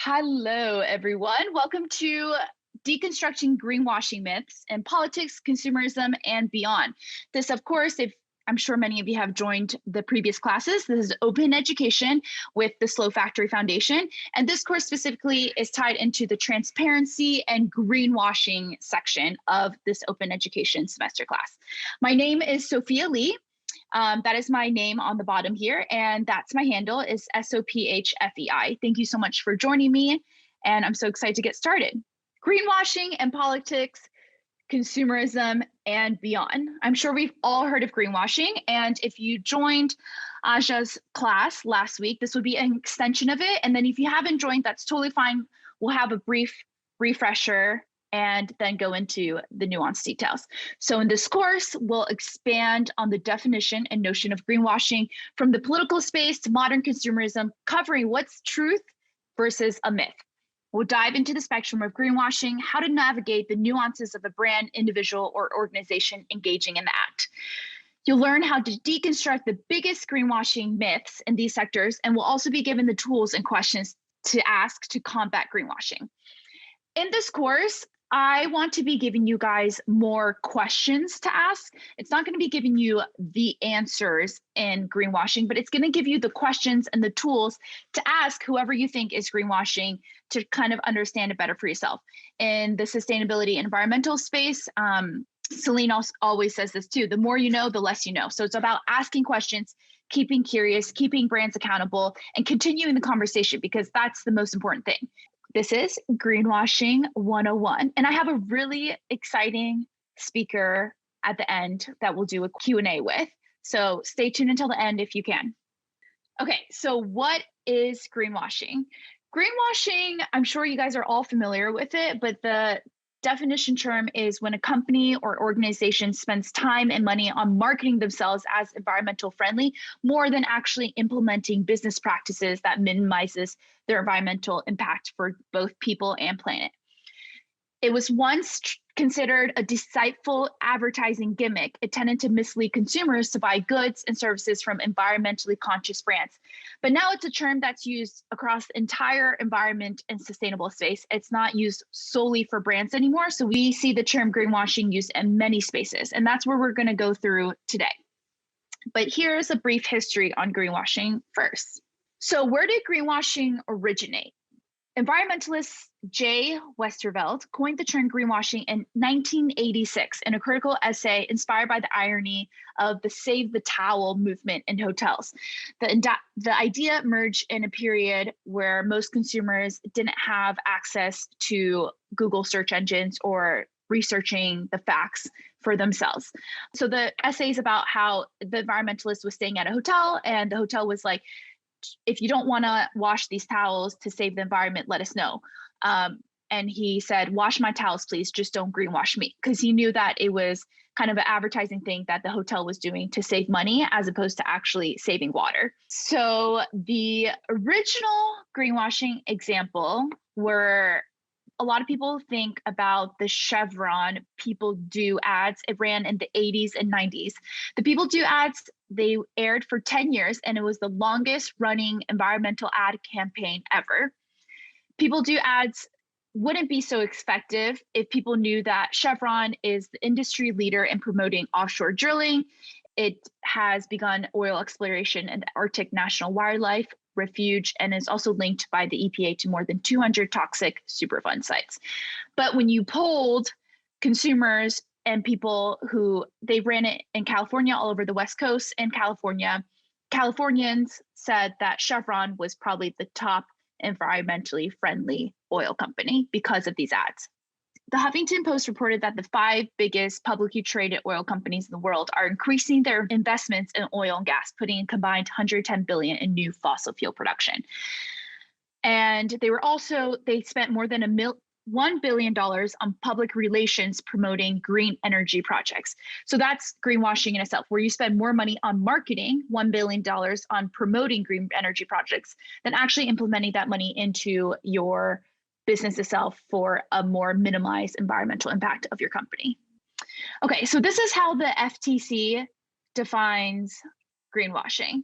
Hello, everyone. Welcome to Deconstructing Greenwashing Myths in Politics, Consumerism, and Beyond. This, of course, if I'm sure many of you have joined the previous classes, this is open education with the Slow Factory Foundation. And this course specifically is tied into the transparency and greenwashing section of this open education semester class. My name is Sophia Li. That is my name on the bottom here, and that's my handle is SOPHFEI. Thank you so much for joining me, and I'm so excited to get started. Greenwashing and politics, consumerism, and beyond. I'm sure we've all heard of greenwashing, and if you joined Aja's class last week, this would be an extension of it. And then if you haven't joined, that's totally fine. We'll have a brief refresher and then go into the nuanced details. So in this course, we'll expand on the definition and notion of greenwashing from the political space to modern consumerism, covering what's truth versus a myth. We'll dive into the spectrum of greenwashing, how to navigate the nuances of a brand, individual, or organization engaging in the act. You'll learn how to deconstruct the biggest greenwashing myths in these sectors, and we'll also be given the tools and questions to ask to combat greenwashing. In this course, I want to be giving you guys more questions to ask. It's not going to be giving you the answers in greenwashing, but it's going to give you the questions and the tools to ask whoever you think is greenwashing to kind of understand it better for yourself. In the sustainability and environmental space, Celine always says this too, the more you know, the less you know. So it's about asking questions, keeping curious, keeping brands accountable, and continuing the conversation, because that's the most important thing. This is Greenwashing 101, and I have a really exciting speaker at the end that we'll do a Q&A with. So stay tuned until the end if you can. Okay, so what is greenwashing? Greenwashing, I'm sure you guys are all familiar with it, but the definition term is when a company or organization spends time and money on marketing themselves as environmental friendly more than actually implementing business practices that minimizes their environmental impact for both people and planet. It was once considered a deceitful advertising gimmick intended to mislead consumers to buy goods and services from environmentally conscious brands. But now it's a term that's used across the entire environment and sustainable space. It's not used solely for brands anymore. So we see the term greenwashing used in many spaces, and that's where we're going to go through today. But here's a brief history on greenwashing first. So where did greenwashing originate? Environmentalist Jay Westerveld coined the term greenwashing in 1986 in a critical essay inspired by the irony of the Save the Towel movement in hotels. The idea emerged in a period where most consumers didn't have access to Google search engines or researching the facts for themselves. So the essay is about how the environmentalist was staying at a hotel, and the hotel was like, if you don't want to wash these towels to save the environment, let us know. And he said, wash my towels, please. Just don't greenwash me. Because he knew that it was kind of an advertising thing that the hotel was doing to save money as opposed to actually saving water. So the original greenwashing example were, a lot of people think about the Chevron People Do ads. It ran in the 80s and 90s. The People Do ads, they aired for 10 years, and it was the longest running environmental ad campaign ever. People Do ads wouldn't be so effective if people knew that Chevron is the industry leader in promoting offshore drilling. It has begun oil exploration in the Arctic National Wildlife Refuge, and is also linked by the EPA to more than 200 toxic Superfund sites. But when you polled consumers and people who they ran it in California, all over the West Coast and California, Californians said that Chevron was probably the top environmentally friendly oil company because of these ads. The Huffington Post reported that the 5 biggest publicly traded oil companies in the world are increasing their investments in oil and gas, putting a combined $110 billion in new fossil fuel production. And they spent more than $1 billion on public relations promoting green energy projects. So that's greenwashing in itself, where you spend more money on marketing, $1 billion on promoting green energy projects, than actually implementing that money into your business itself for a more minimized environmental impact of your company. Okay, so this is how the FTC defines greenwashing.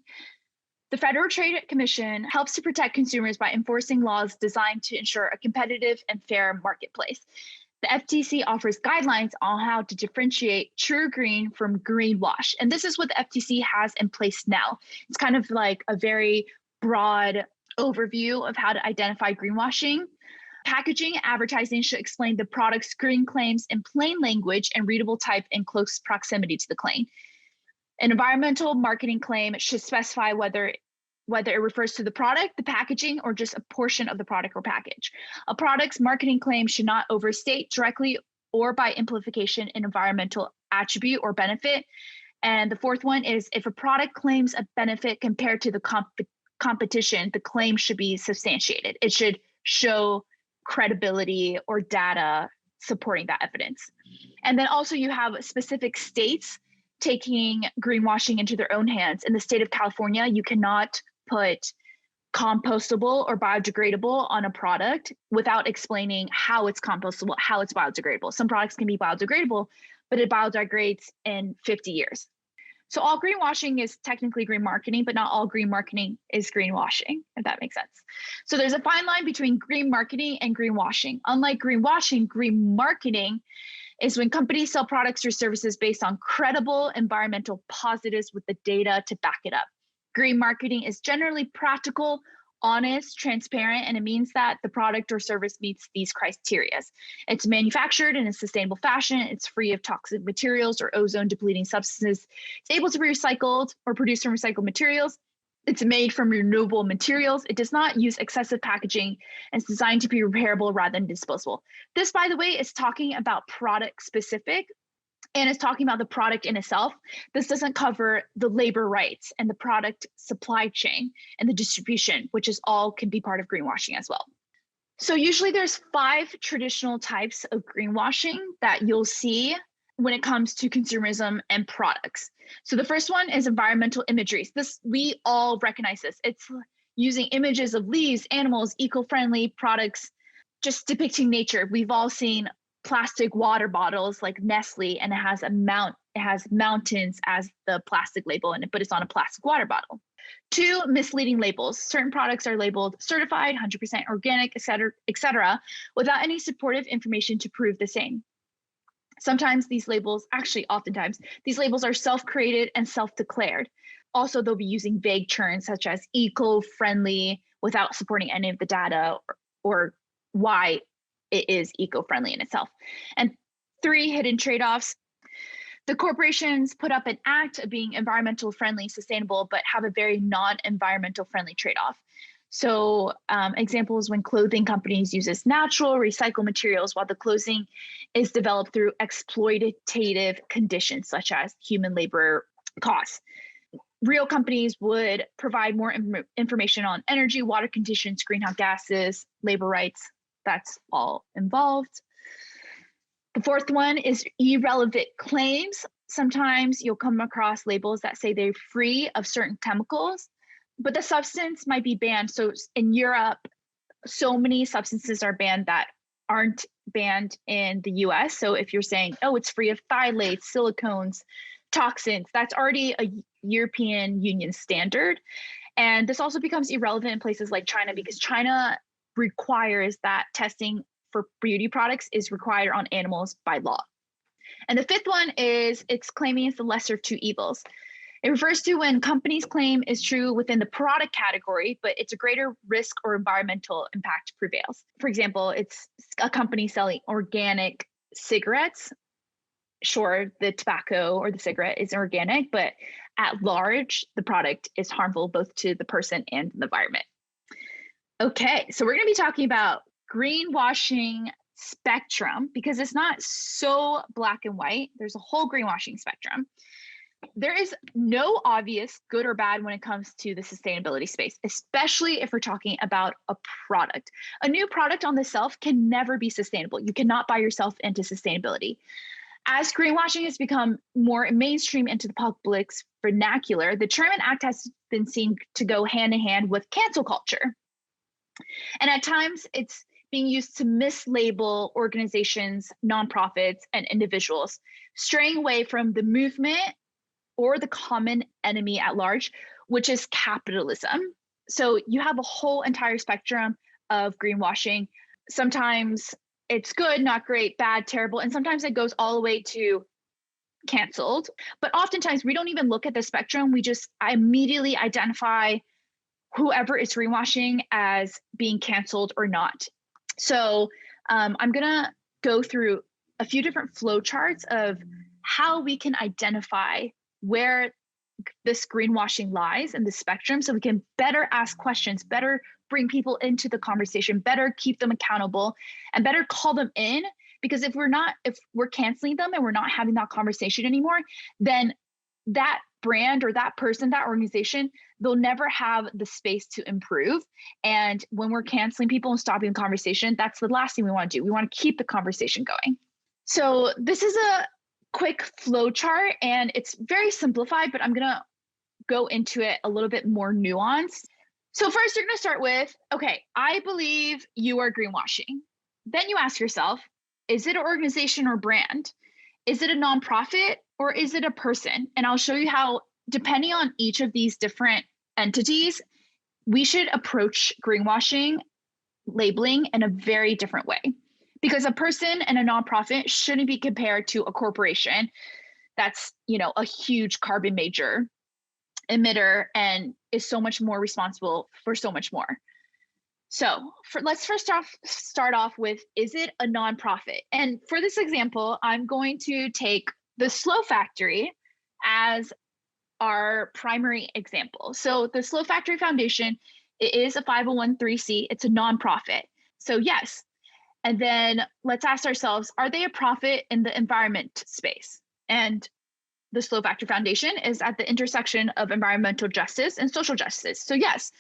The Federal Trade Commission helps to protect consumers by enforcing laws designed to ensure a competitive and fair marketplace. The FTC offers guidelines on how to differentiate true green from greenwash. And this is what the FTC has in place now. It's kind of like a very broad overview of how to identify greenwashing. Packaging and advertising should explain the product's green claims in plain language and readable type in close proximity to the claim. An environmental marketing claim should specify whether it refers to the product, the packaging, or just a portion of the product or package. A product's marketing claim should not overstate directly or by implication an environmental attribute or benefit. And the fourth one is if a product claims a benefit compared to the competition, the claim should be substantiated. It should show credibility or data supporting that evidence. And then also you have specific states taking greenwashing into their own hands. In the state of California, you cannot put compostable or biodegradable on a product without explaining how it's compostable, how it's biodegradable. Some products can be biodegradable, but it biodegrades in 50 years. So all greenwashing is technically green marketing, but not all green marketing is greenwashing, if that makes sense. So there's a fine line between green marketing and greenwashing. Unlike greenwashing, green marketing is when companies sell products or services based on credible environmental positives with the data to back it up. Green marketing is generally practical, honest, transparent, and it means that the product or service meets these criteria. It's manufactured in a sustainable fashion, it's free of toxic materials or ozone depleting substances, it's able to be recycled or produced from recycled materials, it's made from renewable materials, it does not use excessive packaging, and it's designed to be repairable rather than disposable. This, by the way, is talking about product specific, and it's talking about the product in itself. This doesn't cover the labor rights and the product supply chain and the distribution, which is all can be part of greenwashing as well. So usually there's 5 traditional types of greenwashing that you'll see when it comes to consumerism and products. So the first one is environmental imagery. We all recognize this. It's using images of leaves, animals, eco-friendly products, just depicting nature. We've all seen plastic water bottles like Nestle, and it has mountains as the plastic label in it, but it's on a plastic water bottle. 2, misleading labels. Certain products are labeled certified, 100% organic, et cetera, without any supportive information to prove the same. Sometimes these labels, oftentimes, these labels are self-created and self-declared. Also, they'll be using vague terms such as eco-friendly without supporting any of the data or why it is eco-friendly in itself. And 3, hidden trade-offs. The corporations put up an act of being environmental friendly, sustainable, but have a very non-environmental friendly trade-off. So examples when clothing companies uses natural recycled materials while the clothing is developed through exploitative conditions such as human labor costs. Real companies would provide more information on energy, water conditions, greenhouse gases, labor rights. That's all involved. The fourth one is irrelevant claims. Sometimes you'll come across labels that say they're free of certain chemicals, but the substance might be banned. So in Europe, so many substances are banned that aren't banned in the US. So if you're saying, oh, it's free of phthalates, silicones, toxins, that's already a European Union standard. And this also becomes irrelevant in places like China because China requires that testing for beauty products is required on animals by law. And the fifth one is it's claiming it's the lesser of 2 evils. It refers to when companies claim is true within the product category, but it's a greater risk or environmental impact prevails. For example, it's a company selling organic cigarettes. Sure, the tobacco or the cigarette is organic, but at large, the product is harmful both to the person and the environment. Okay, so we're going to be talking about greenwashing spectrum because it's not so black and white. There's a whole greenwashing spectrum. There is no obvious good or bad when it comes to the sustainability space, especially if we're talking about a product. A new product on the shelf can never be sustainable. You cannot buy yourself into sustainability. As greenwashing has become more mainstream into the public's vernacular, the term and act has been seen to go hand in hand with cancel culture. And at times, it's being used to mislabel organizations, nonprofits, and individuals, straying away from the movement or the common enemy at large, which is capitalism. So you have a whole entire spectrum of greenwashing. Sometimes it's good, not great, bad, terrible, and sometimes it goes all the way to canceled. But oftentimes we don't even look at the spectrum. We just immediately identify whoever is greenwashing as being canceled or not. So I'm gonna go through a few different flowcharts of how we can identify where this greenwashing lies in the spectrum, so we can better ask questions, better bring people into the conversation, better keep them accountable, and better call them in. Because if we're canceling them and we're not having that conversation anymore, then that brand or that person, that organization, they'll never have the space to improve. And when we're canceling people and stopping the conversation, that's the last thing we want to do. We want to keep the conversation going. So this is a quick flow chart and it's very simplified, but I'm going to go into it a little bit more nuanced. So first, you're going to start with, okay, I believe you are greenwashing. Then you ask yourself, is it an organization or brand? Is it a nonprofit or is it a person? And I'll show you how, depending on each of these different entities, we should approach greenwashing labeling in a very different way. Because a person and a nonprofit shouldn't be compared to a corporation that's, a huge carbon major emitter and is so much more responsible for so much more. So let's first start off with, is it a nonprofit? And for this example, I'm going to take the Slow Factory as our primary example. So the Slow Factory Foundation, it is a 501(c)(3). It's a nonprofit. So yes. And then let's ask ourselves, are they a profit in the environment space? And the Slow Factory Foundation is at the intersection of environmental justice and social justice. So yes.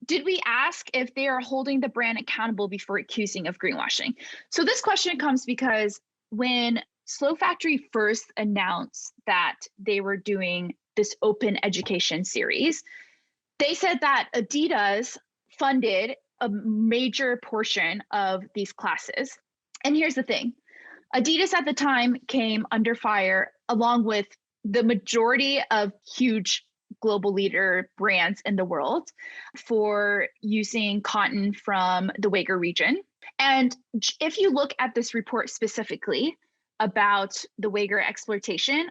Did we ask if they are holding the brand accountable before accusing of greenwashing? So this question comes because when Slow Factory first announced that they were doing this open education series, they said that Adidas funded a major portion of these classes. And here's the thing, Adidas at the time came under fire along with the majority of huge global leader brands in the world for using cotton from the Uyghur region. And if you look at this report specifically about the Uyghur exploitation,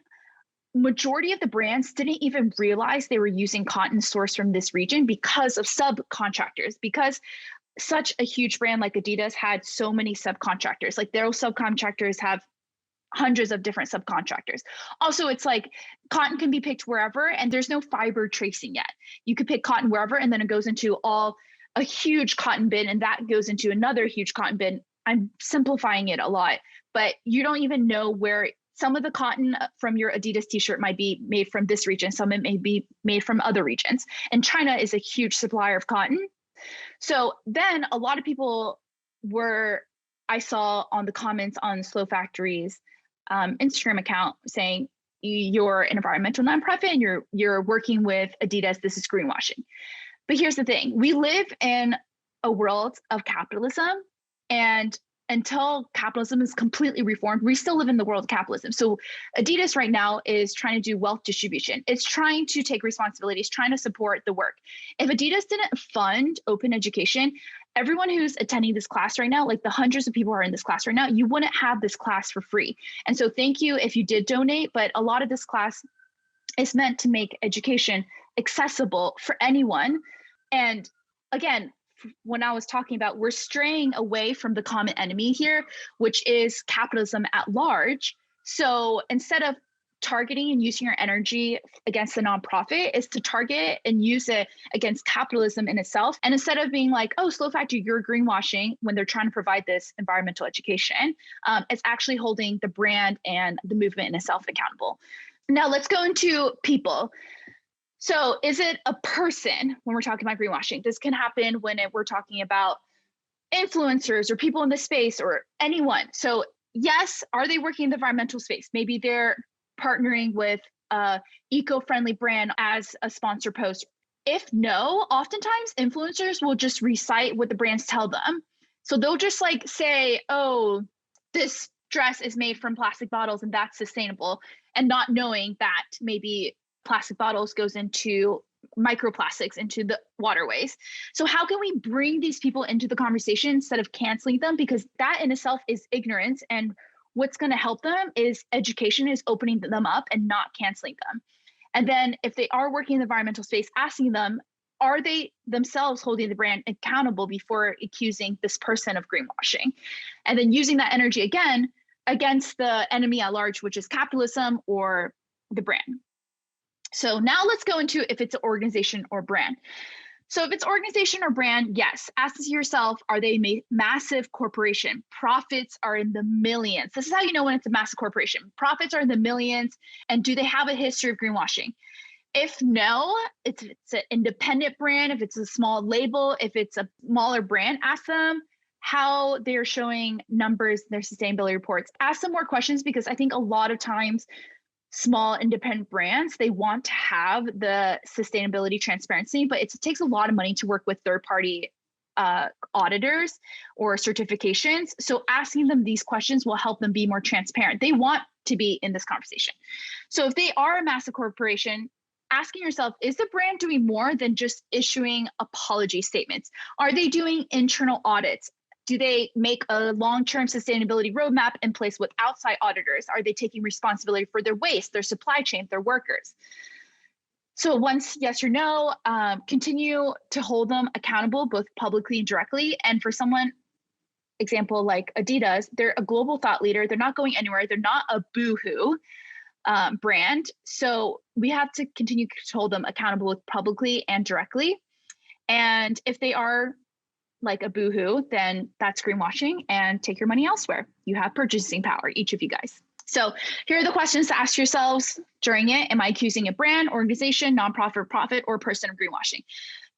majority of the brands didn't even realize they were using cotton sourced from this region because of subcontractors, because such a huge brand like Adidas had so many subcontractors. Like their subcontractors have hundreds of different subcontractors. Also, it's like cotton can be picked wherever and there's no fiber tracing yet. You could pick cotton wherever and then it goes into a huge cotton bin and that goes into another huge cotton bin. I'm simplifying it a lot, but you don't even know where some of the cotton from your Adidas t-shirt might be made from this region. Some it may be made from other regions. And China is a huge supplier of cotton. So then a lot of people I saw on the comments on Slow Factory's Instagram account saying you're an environmental nonprofit and you're working with Adidas, this is greenwashing. But here's the thing, we live in a world of capitalism, and until capitalism is completely reformed, we still live in the world of capitalism. So Adidas right now is trying to do wealth distribution. It's trying to take responsibility. It's trying to support the work. If Adidas didn't fund open education, everyone who's attending this class right now, like the hundreds of people who are in this class right now, you wouldn't have this class for free. And so thank you if you did donate, but a lot of this class is meant to make education accessible for anyone. And again, when I was talking about, we're straying away from the common enemy here, which is capitalism at large. So instead of targeting and using your energy against the nonprofit, is to target and use it against capitalism in itself. And instead of being like, oh, Slow Factory, you're greenwashing when they're trying to provide this environmental education, it's actually holding the brand and the movement in itself accountable. Now let's go into people. So is it a person when we're talking about greenwashing? This can happen when we're talking about influencers or people in the space or anyone. So yes, are they working in the environmental space? Maybe they're partnering with a eco-friendly brand as a sponsor post. If no, oftentimes influencers will just recite what the brands tell them. So they'll just like say, oh, this dress is made from plastic bottles and that's sustainable, and not knowing that maybe plastic bottles goes into microplastics into the waterways. So how can we bring these people into the conversation instead of canceling them? Because that in itself is ignorance. And what's going to help them is education, is opening them up and not canceling them. And then if they are working in the environmental space, asking them, are they themselves holding the brand accountable before accusing this person of greenwashing? And then using that energy again against the enemy at large, which is capitalism or the brand. So now let's go into if it's an organization or brand. So if it's organization or brand, yes, ask yourself, are they a massive corporation? Profits are in the millions. This is how you know when it's a massive corporation. Profits are in the millions. And do they have a history of greenwashing? If no, it's an independent brand, if it's a small label, if it's a smaller brand, ask them how they're showing numbers, their sustainability reports. Ask them more questions, because I think a lot of times small independent brands, they want to have the sustainability transparency, but it takes a lot of money to work with third-party auditors or certifications. So asking them these questions will help them be more transparent. They want to be in this conversation. So if they are a massive corporation, asking yourself, is the brand doing more than just issuing apology statements? Are they doing internal audits? Do they make a long-term sustainability roadmap in place with outside auditors? Are they taking responsibility for their waste, their supply chain, their workers? So once yes or no, continue to hold them accountable, both publicly and directly. And for someone, example like Adidas, they're a global thought leader. They're not going anywhere. They're not a boohoo brand. So we have to continue to hold them accountable publicly and directly. And if they are like a boohoo, then that's greenwashing, and take your money elsewhere. You have purchasing power, each of you guys. So here are the questions to ask yourselves during it. Am I accusing a brand, organization, nonprofit, profit, or person of greenwashing?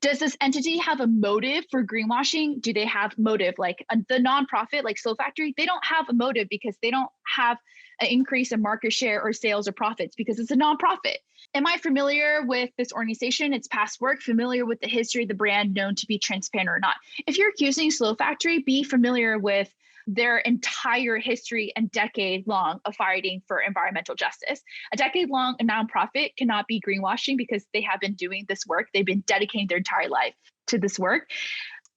Does this entity have a motive for greenwashing? Do they have motive? Like the nonprofit, like Soul Factory, they don't have a motive because they don't have an increase in market share or sales or profits because it's a nonprofit. Am I familiar with this organization, its past work, familiar with the history of the brand, known to be transparent or not? If you're accusing Soul Factory, be familiar with their entire history and decade long of fighting for environmental justice. A decade long nonprofit cannot be greenwashing because they have been doing this work. They've been dedicating their entire life to this work.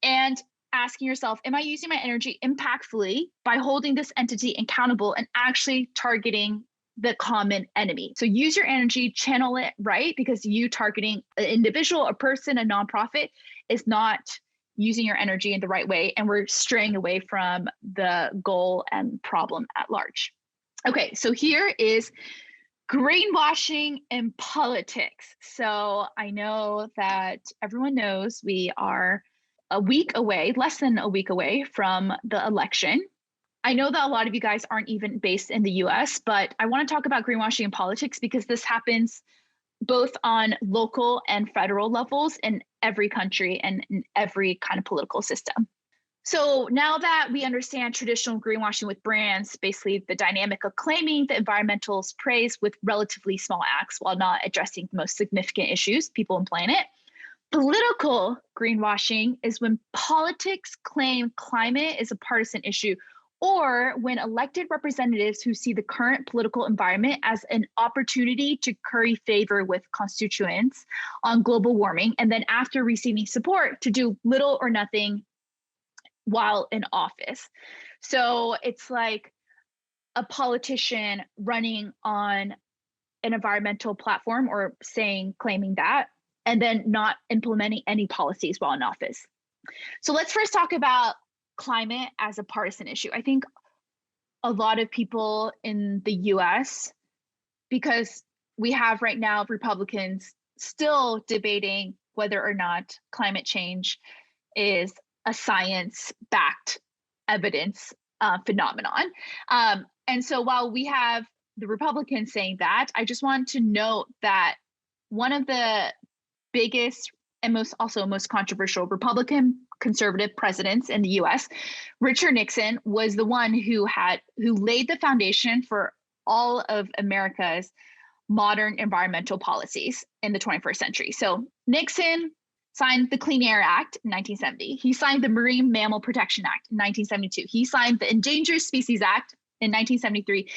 And asking yourself, am I using my energy impactfully by holding this entity accountable and actually targeting the common enemy? So use your energy, channel it right, because you targeting an individual, a person, a nonprofit is not using your energy in the right way, and we're straying away from the goal and problem at large. Okay, so here is greenwashing and politics. So I know that everyone knows we are a week away, less than a week away from the election. I know that a lot of you guys aren't even based in the US, but I want to talk about greenwashing and politics because this happens both on local and federal levels in every country and in every kind of political system. So now that we understand traditional greenwashing with brands, basically the dynamic of claiming the environmental praise with relatively small acts while not addressing the most significant issues, people and planet. Political greenwashing is when politics claim climate is a partisan issue, or when elected representatives who see the current political environment as an opportunity to curry favor with constituents on global warming, and then after receiving support to do little or nothing while in office. So it's like a politician running on an environmental platform or claiming that, and then not implementing any policies while in office. So let's first talk about climate as a partisan issue. I think a lot of people in the US, because we have right now Republicans still debating whether or not climate change is a science-backed evidence phenomenon. And so while we have the Republicans saying that, I just want to note that one of the biggest and most controversial Republican conservative presidents in the US, Richard Nixon, was the one who laid the foundation for all of America's modern environmental policies in the 21st century. So Nixon signed the Clean Air Act in 1970. He signed the Marine Mammal Protection Act in 1972. He signed the Endangered Species Act in 1973.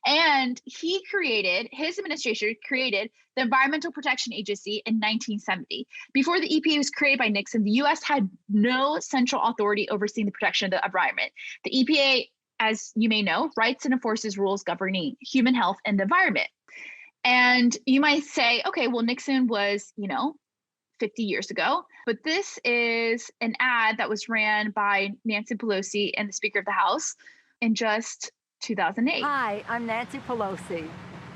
And his administration created the Environmental Protection Agency in 1970. Before the EPA was created by Nixon, the US had no central authority overseeing the protection of the environment. The EPA, as you may know, writes and enforces rules governing human health and the environment. And you might say, okay, well, Nixon was, 50 years ago, but this is an ad that was ran by Nancy Pelosi and the Speaker of the House in just 2008. Hi, I'm Nancy Pelosi,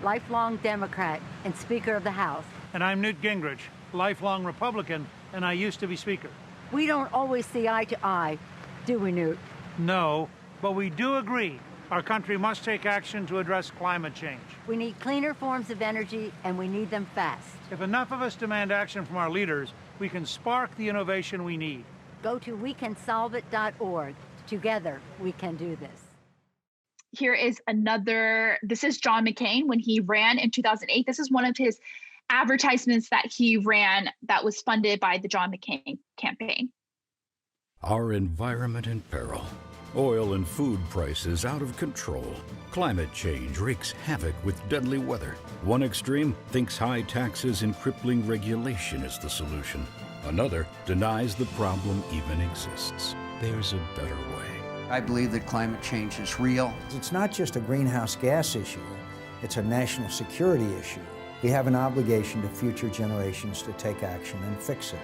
lifelong Democrat and Speaker of the House. And I'm Newt Gingrich, lifelong Republican, and I used to be Speaker. We don't always see eye to eye, do we, Newt? No, but we do agree our country must take action to address climate change. We need cleaner forms of energy, and we need them fast. If enough of us demand action from our leaders, we can spark the innovation we need. Go to wecansolveit.org. Together, we can do this. Here is this is John McCain when he ran in 2008. This is one of his advertisements that he ran that was funded by the John McCain campaign. Our environment in peril. Oil and food prices out of control. Climate change wreaks havoc with deadly weather. One extreme thinks high taxes and crippling regulation is the solution. Another denies the problem even exists. There's a better way. I believe that climate change is real. It's not just a greenhouse gas issue, it's a national security issue. We have an obligation to future generations to take action and fix it.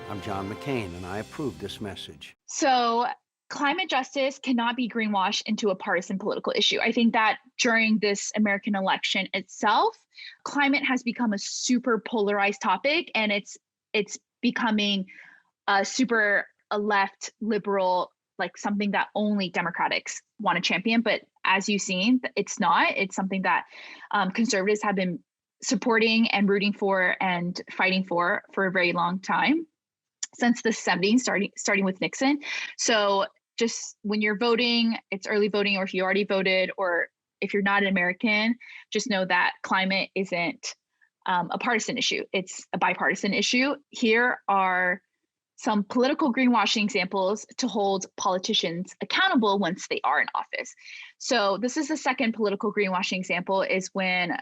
I'm John McCain, and I approve this message. So climate justice cannot be greenwashed into a partisan political issue. I think that during this American election itself, climate has become a super polarized topic, and it's becoming a left liberal, like something that only Democrats want to champion. But as you've seen, it's not. It's something that conservatives have been supporting and rooting for and fighting for a very long time, since the 70s, starting with Nixon. So just when you're voting, it's early voting, or if you already voted, or if you're not an American, just know that climate isn't a partisan issue. It's a bipartisan issue. Here are some political greenwashing examples to hold politicians accountable once they are in office. So this is the second political greenwashing example, is when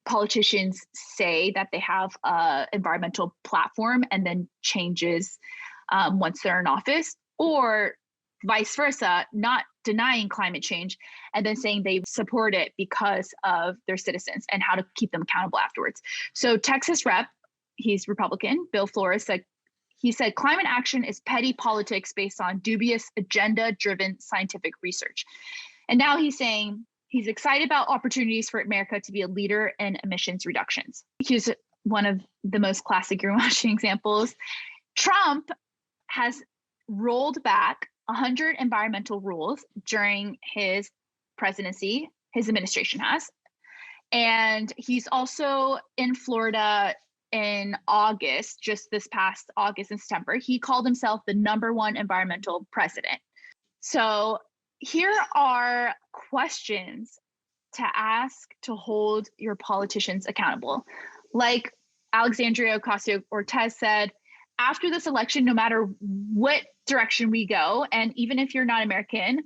politicians say that they have an environmental platform and then changes once they're in office, or vice versa, not denying climate change and then saying they support it because of their citizens and how to keep them accountable afterwards. So Texas Rep, he's Republican, Bill Flores said climate action is petty politics based on dubious agenda-driven scientific research. And now he's saying he's excited about opportunities for America to be a leader in emissions reductions. Here's one of the most classic greenwashing examples. Trump has rolled back 100 environmental rules during his presidency, his administration has. And he's also in Florida in August, just this past August and September. He called himself the #1 environmental president. So here are questions to ask to hold your politicians accountable. Like Alexandria Ocasio-Cortez said, after this election, no matter what direction we go, and even if you're not American,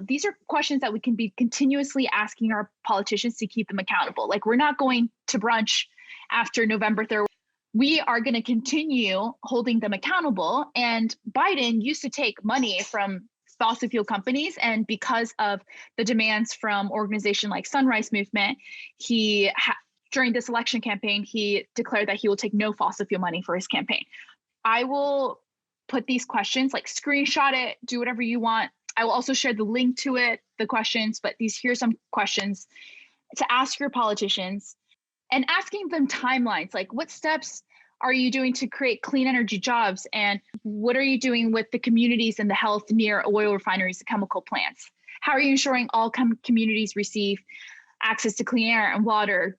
these are questions that we can be continuously asking our politicians to keep them accountable. Like, we're not going to brunch after November 3rd. We are going to continue holding them accountable. And Biden used to take money from fossil fuel companies. And because of the demands from organizations like Sunrise Movement, during this election campaign, he declared that he will take no fossil fuel money for his campaign. I will put these questions, like screenshot it, do whatever you want. I will also share the link to it, the questions, but here's some questions to ask your politicians, and asking them timelines, like what steps are you doing to create clean energy jobs? And what are you doing with the communities and the health near oil refineries and chemical plants? How are you ensuring all communities receive access to clean air and water?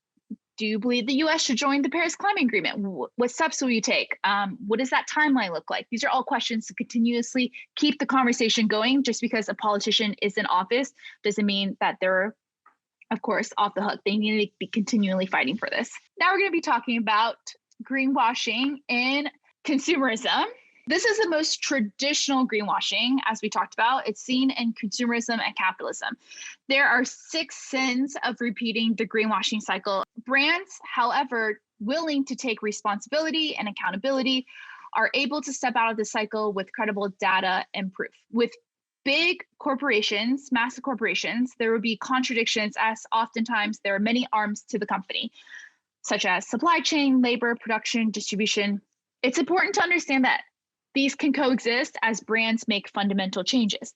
Do you believe the U.S. should join the Paris Climate Agreement? What steps will you take? What does that timeline look like? These are all questions to continuously keep the conversation going. Just because a politician is in office doesn't mean that they're, of course, off the hook. They need to be continually fighting for this. Now we're going to be talking about greenwashing and consumerism. This is the most traditional greenwashing, as we talked about. It's seen in consumerism and capitalism. There are 6 sins of repeating the greenwashing cycle. Brands, however, willing to take responsibility and accountability, are able to step out of the cycle with credible data and proof. With big corporations, massive corporations, there will be contradictions, as oftentimes there are many arms to the company, such as supply chain, labor, production, distribution. It's important to understand that these can coexist as brands make fundamental changes.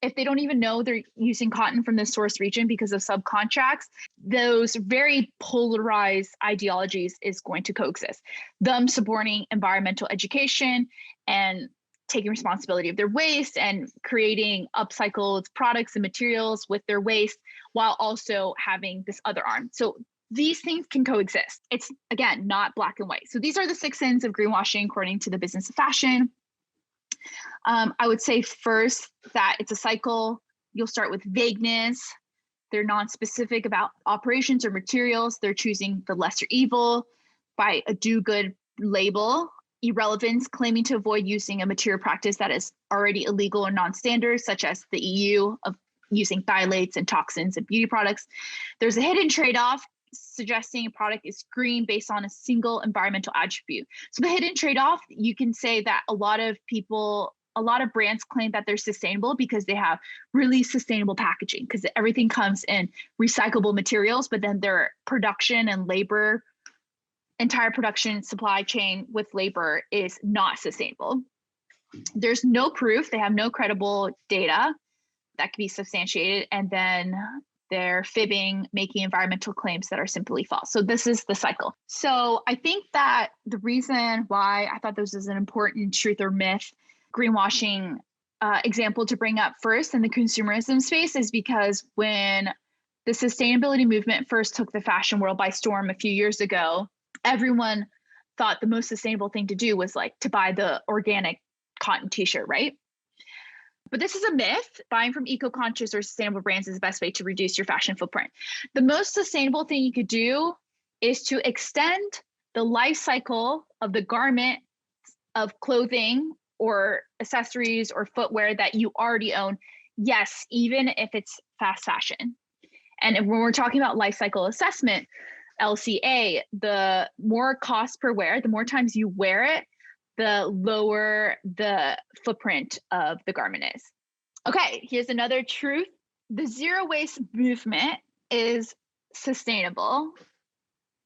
If they don't even know they're using cotton from the source region because of subcontracts, those very polarized ideologies is going to coexist. Them supporting environmental education and taking responsibility of their waste and creating upcycled products and materials with their waste, while also having this other arm. So these things can coexist. It's, again, not black and white. So these are the 6 sins of greenwashing according to the Business of Fashion. I would say first that it's a cycle. You'll start with vagueness. They're non-specific about operations or materials. They're choosing the lesser evil by a do-good label. Irrelevance, claiming to avoid using a material practice that is already illegal or non-standard, such as the EU of using phthalates and toxins in beauty products. There's a hidden trade-off, suggesting a product is green based on a single environmental attribute. So the hidden trade-off, you can say that a lot of brands claim that they're sustainable because they have really sustainable packaging, because everything comes in recyclable materials, but then their production and labor, entire production supply chain with labor is not sustainable. There's no proof. They have no credible data that can be substantiated. And then they're fibbing, making environmental claims that are simply false. So this is the cycle. So I think that the reason why I thought this was an important truth or myth greenwashing example to bring up first in the consumerism space is because when the sustainability movement first took the fashion world by storm a few years ago, everyone thought the most sustainable thing to do was like to buy the organic cotton t-shirt, right? But this is a myth. Buying from eco-conscious or sustainable brands is the best way to reduce your fashion footprint. The most sustainable thing you could do is to extend the life cycle of the garment of clothing or accessories or footwear that you already own. Yes, even if it's fast fashion. And when we're talking about life cycle assessment, LCA, the more cost per wear, the more times you wear it, the lower the footprint of the garment is. Okay, here's another truth. The zero waste movement is sustainable.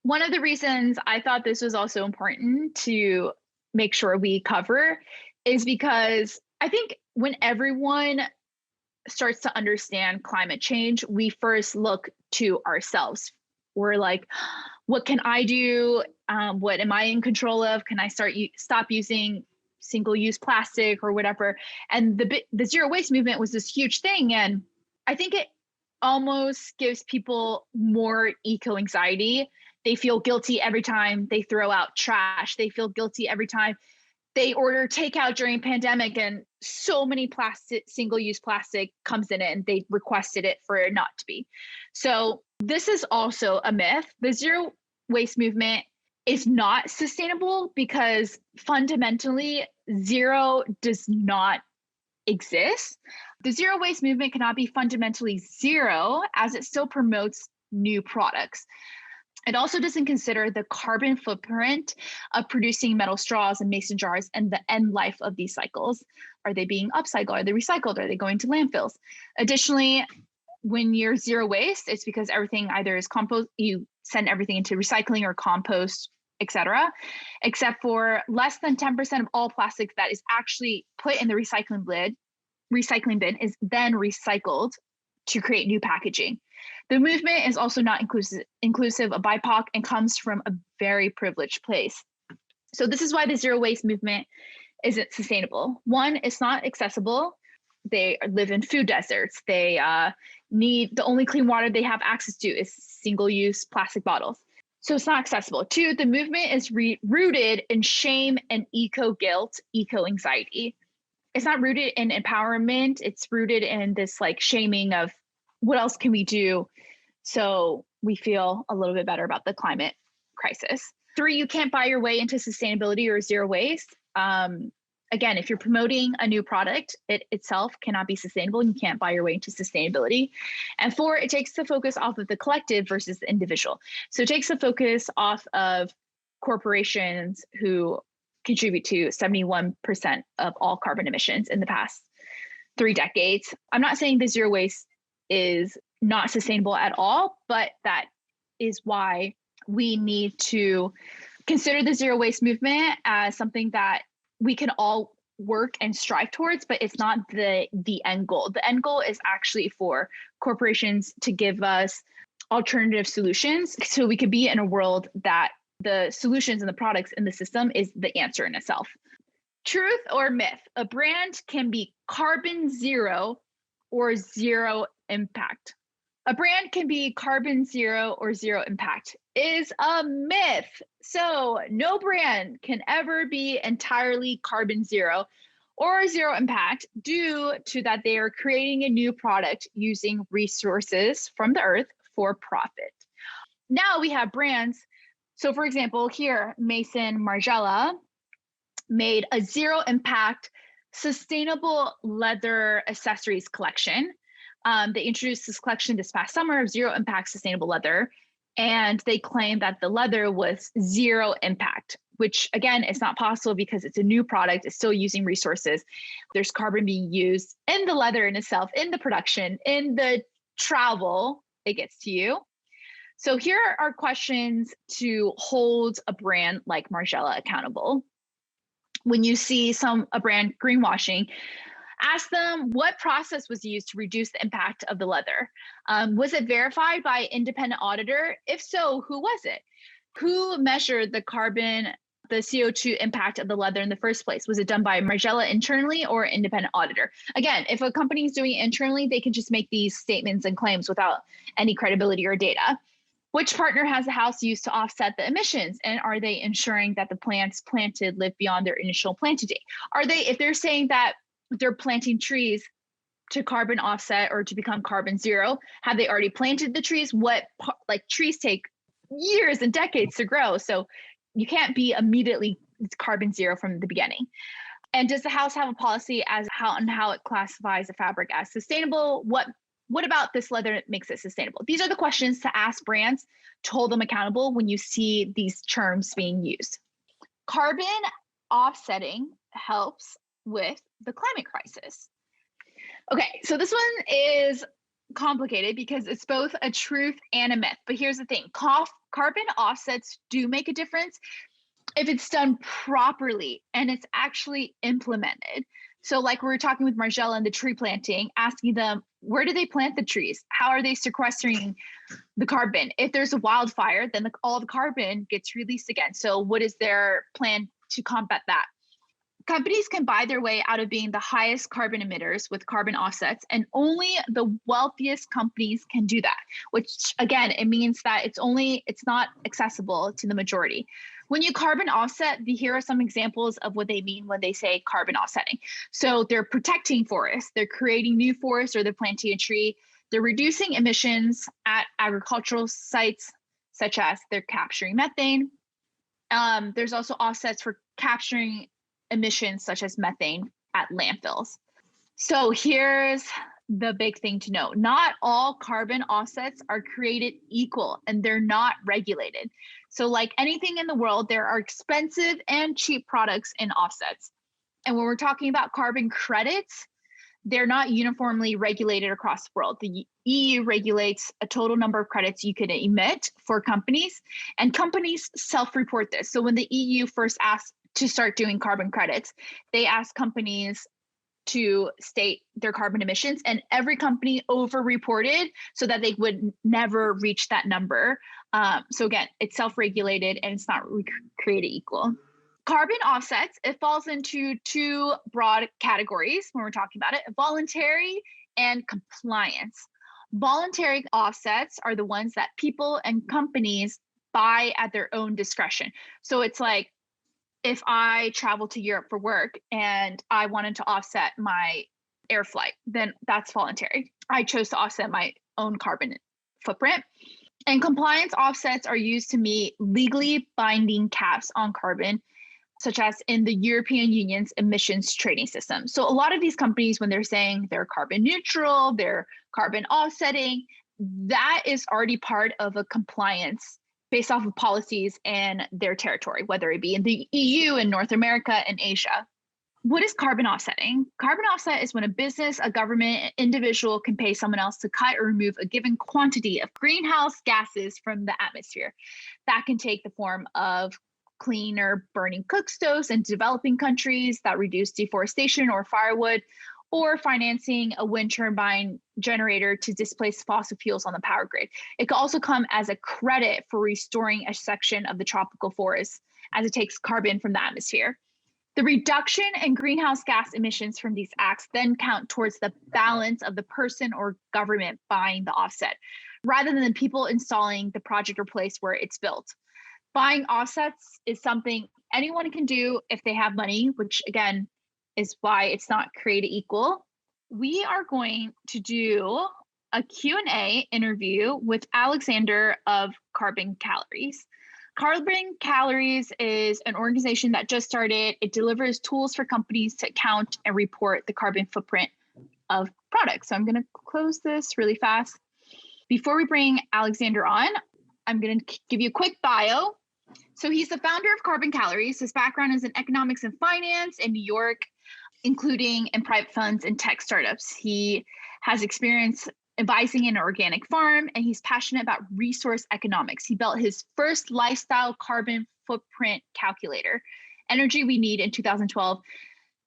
One of the reasons I thought this was also important to make sure we cover is because I think when everyone starts to understand climate change, we first look to ourselves. We're like, what can I do? What am I in control of? Can I stop using single-use plastic or whatever? And the zero waste movement was this huge thing. And I think it almost gives people more eco-anxiety. They feel guilty every time they throw out trash. They feel guilty every time they order takeout during pandemic and so many single-use plastic comes in it and they requested it for it not to be. So this is also a myth. The zero waste movement is not sustainable because fundamentally zero does not exist. The zero waste movement cannot be fundamentally zero as it still promotes new products. It also doesn't consider the carbon footprint of producing metal straws and mason jars and the end life of these cycles. Are they being upcycled? Are they recycled? Are they going to landfills? Additionally, when you're zero waste, it's because everything either is compost, you send everything into recycling or compost, etc., except for less than 10% of all plastics that is actually put in the recycling bin is then recycled to create new packaging. The movement is also not inclusive of BIPOC and comes from a very privileged place. So this is why the zero waste movement isn't sustainable. One, it's not accessible. They live in food deserts. They need the only clean water they have access to is single-use plastic bottles. So it's not accessible. Two, the movement is rooted in shame and eco-guilt, eco-anxiety. It's not rooted in empowerment. It's rooted in this like shaming of what else can we do so we feel a little bit better about the climate crisis. Three, you can't buy your way into sustainability or zero waste. again, if you're promoting a new product, it itself cannot be sustainable. You can't buy your way into sustainability. And 4, it takes the focus off of the collective versus the individual. So it takes the focus off of corporations who contribute to 71% of all carbon emissions in the past 3 decades. I'm not saying the zero waste is not sustainable at all, but that is why we need to consider the zero waste movement as something that we can all work and strive towards, but it's not the end goal. The end goal is actually for corporations to give us alternative solutions so we could be in a world that the solutions and the products in the system is the answer in itself. Truth or myth? A brand can be carbon zero or zero impact. A brand can be carbon zero or zero impact is a myth. So no brand can ever be entirely carbon zero or zero impact due to that they are creating a new product using resources from the earth for profit. Now we have brands. So for example, here, Mason Margiela made a zero impact sustainable leather accessories collection. They introduced this collection this past summer of zero impact sustainable leather, and they claimed that the leather was zero impact, which again, is not possible because it's a new product. It's still using resources. There's carbon being used in the leather in itself, in the production, in the travel it gets to you. So here are questions to hold a brand like Margiela accountable. When you see a brand greenwashing, ask them what process was used to reduce the impact of the leather. Was it verified by an independent auditor? If so, who was it? Who measured the CO2 impact of the leather in the first place? Was it done by Margiela internally or an independent auditor? Again, if a company is doing it internally, they can just make these statements and claims without any credibility or data. Which partner has the house used to offset the emissions? And are they ensuring that the plants planted live beyond their initial planting date? If they're saying that they're planting trees to carbon offset or to become carbon zero, have they already planted the trees? Trees take years and decades to grow. So you can't be immediately carbon zero from the beginning. And does the house have a policy as how it classifies a fabric as sustainable? What about this leather that makes it sustainable? These are the questions to ask brands to hold them accountable when you see these terms being used. Carbon offsetting helps with the climate crisis. Okay, so this one is complicated because it's both a truth and a myth. But here's the thing, carbon offsets do make a difference if it's done properly and it's actually implemented. So like we were talking with Margiela and the tree planting, asking them, where do they plant the trees? How are they sequestering the carbon? If there's a wildfire, then all the carbon gets released again. So what is their plan to combat that? Companies can buy their way out of being the highest carbon emitters with carbon offsets, and only the wealthiest companies can do that, which again, it means that it's not accessible to the majority. When you carbon offset, here are some examples of what they mean when they say carbon offsetting. So they're protecting forests, they're creating new forests, or they're planting a tree. They're reducing emissions at agricultural sites, such as they're capturing methane. There's also offsets for capturing emissions such as methane at landfills. So here's the big thing to know. Not all carbon offsets are created equal, and they're not regulated. So like anything in the world, there are expensive and cheap products in offsets. And when we're talking about carbon credits, they're not uniformly regulated across the world. The EU regulates a total number of credits you can emit for companies, and companies self-report this. So when the EU first asked to start doing carbon credits, they asked companies to state their carbon emissions, and every company over-reported so that they would never reach that number. So again, it's self-regulated and it's not created equal. Carbon offsets, it falls into 2 broad categories when we're talking about it: voluntary and compliance. Voluntary offsets are the ones that people and companies buy at their own discretion. So it's like, if I travel to Europe for work and I wanted to offset my air flight, then that's voluntary. I chose to offset my own carbon footprint. And compliance offsets are used to meet legally binding caps on carbon such as in the European Union's emissions trading system. So a lot of these companies, when they're saying they're carbon neutral, they're carbon offsetting, that is already part of a compliance based off of policies and their territory, whether it be in the EU, in North America, and Asia. What is carbon offsetting? Carbon offset is when a business, a government, an individual can pay someone else to cut or remove a given quantity of greenhouse gases from the atmosphere. That can take the form of cleaner burning cook stoves in developing countries that reduce deforestation or firewood, or financing a wind turbine generator to displace fossil fuels on the power grid. It could also come as a credit for restoring a section of the tropical forest, as it takes carbon from the atmosphere. The reduction in greenhouse gas emissions from these acts then count towards the balance of the person or government buying the offset, rather than the people installing the project or place where it's built. Buying offsets is something anyone can do if they have money, which again is why it's not created equal. We are going to do a Q&A interview with Alexander of Carbon Calories. Carbon Calories is an organization that just started. It delivers tools for companies to count and report the carbon footprint of products. So I'm going to close this really fast. Before we bring Alexander on, I'm going to give you a quick bio. So he's the founder of Carbon Calories. His background is in economics and finance in New York, including in private funds and tech startups. He has experience advising in an organic farm, and he's passionate about resource economics. He built his first lifestyle carbon footprint calculator, Energy We Need, in 2012.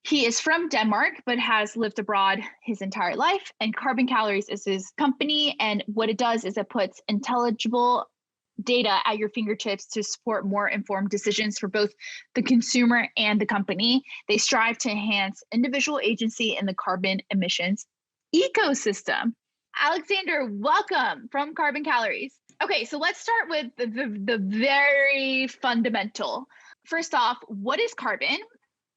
He is from Denmark, but has lived abroad his entire life. And Carbon Calories is his company. And what it does is it puts intelligible data at your fingertips to support more informed decisions for both the consumer and the company. They strive to enhance individual agency in the carbon emissions ecosystem. Alexander, welcome from Carbon Calories. Okay, so let's start with the very fundamental. First off, what is carbon?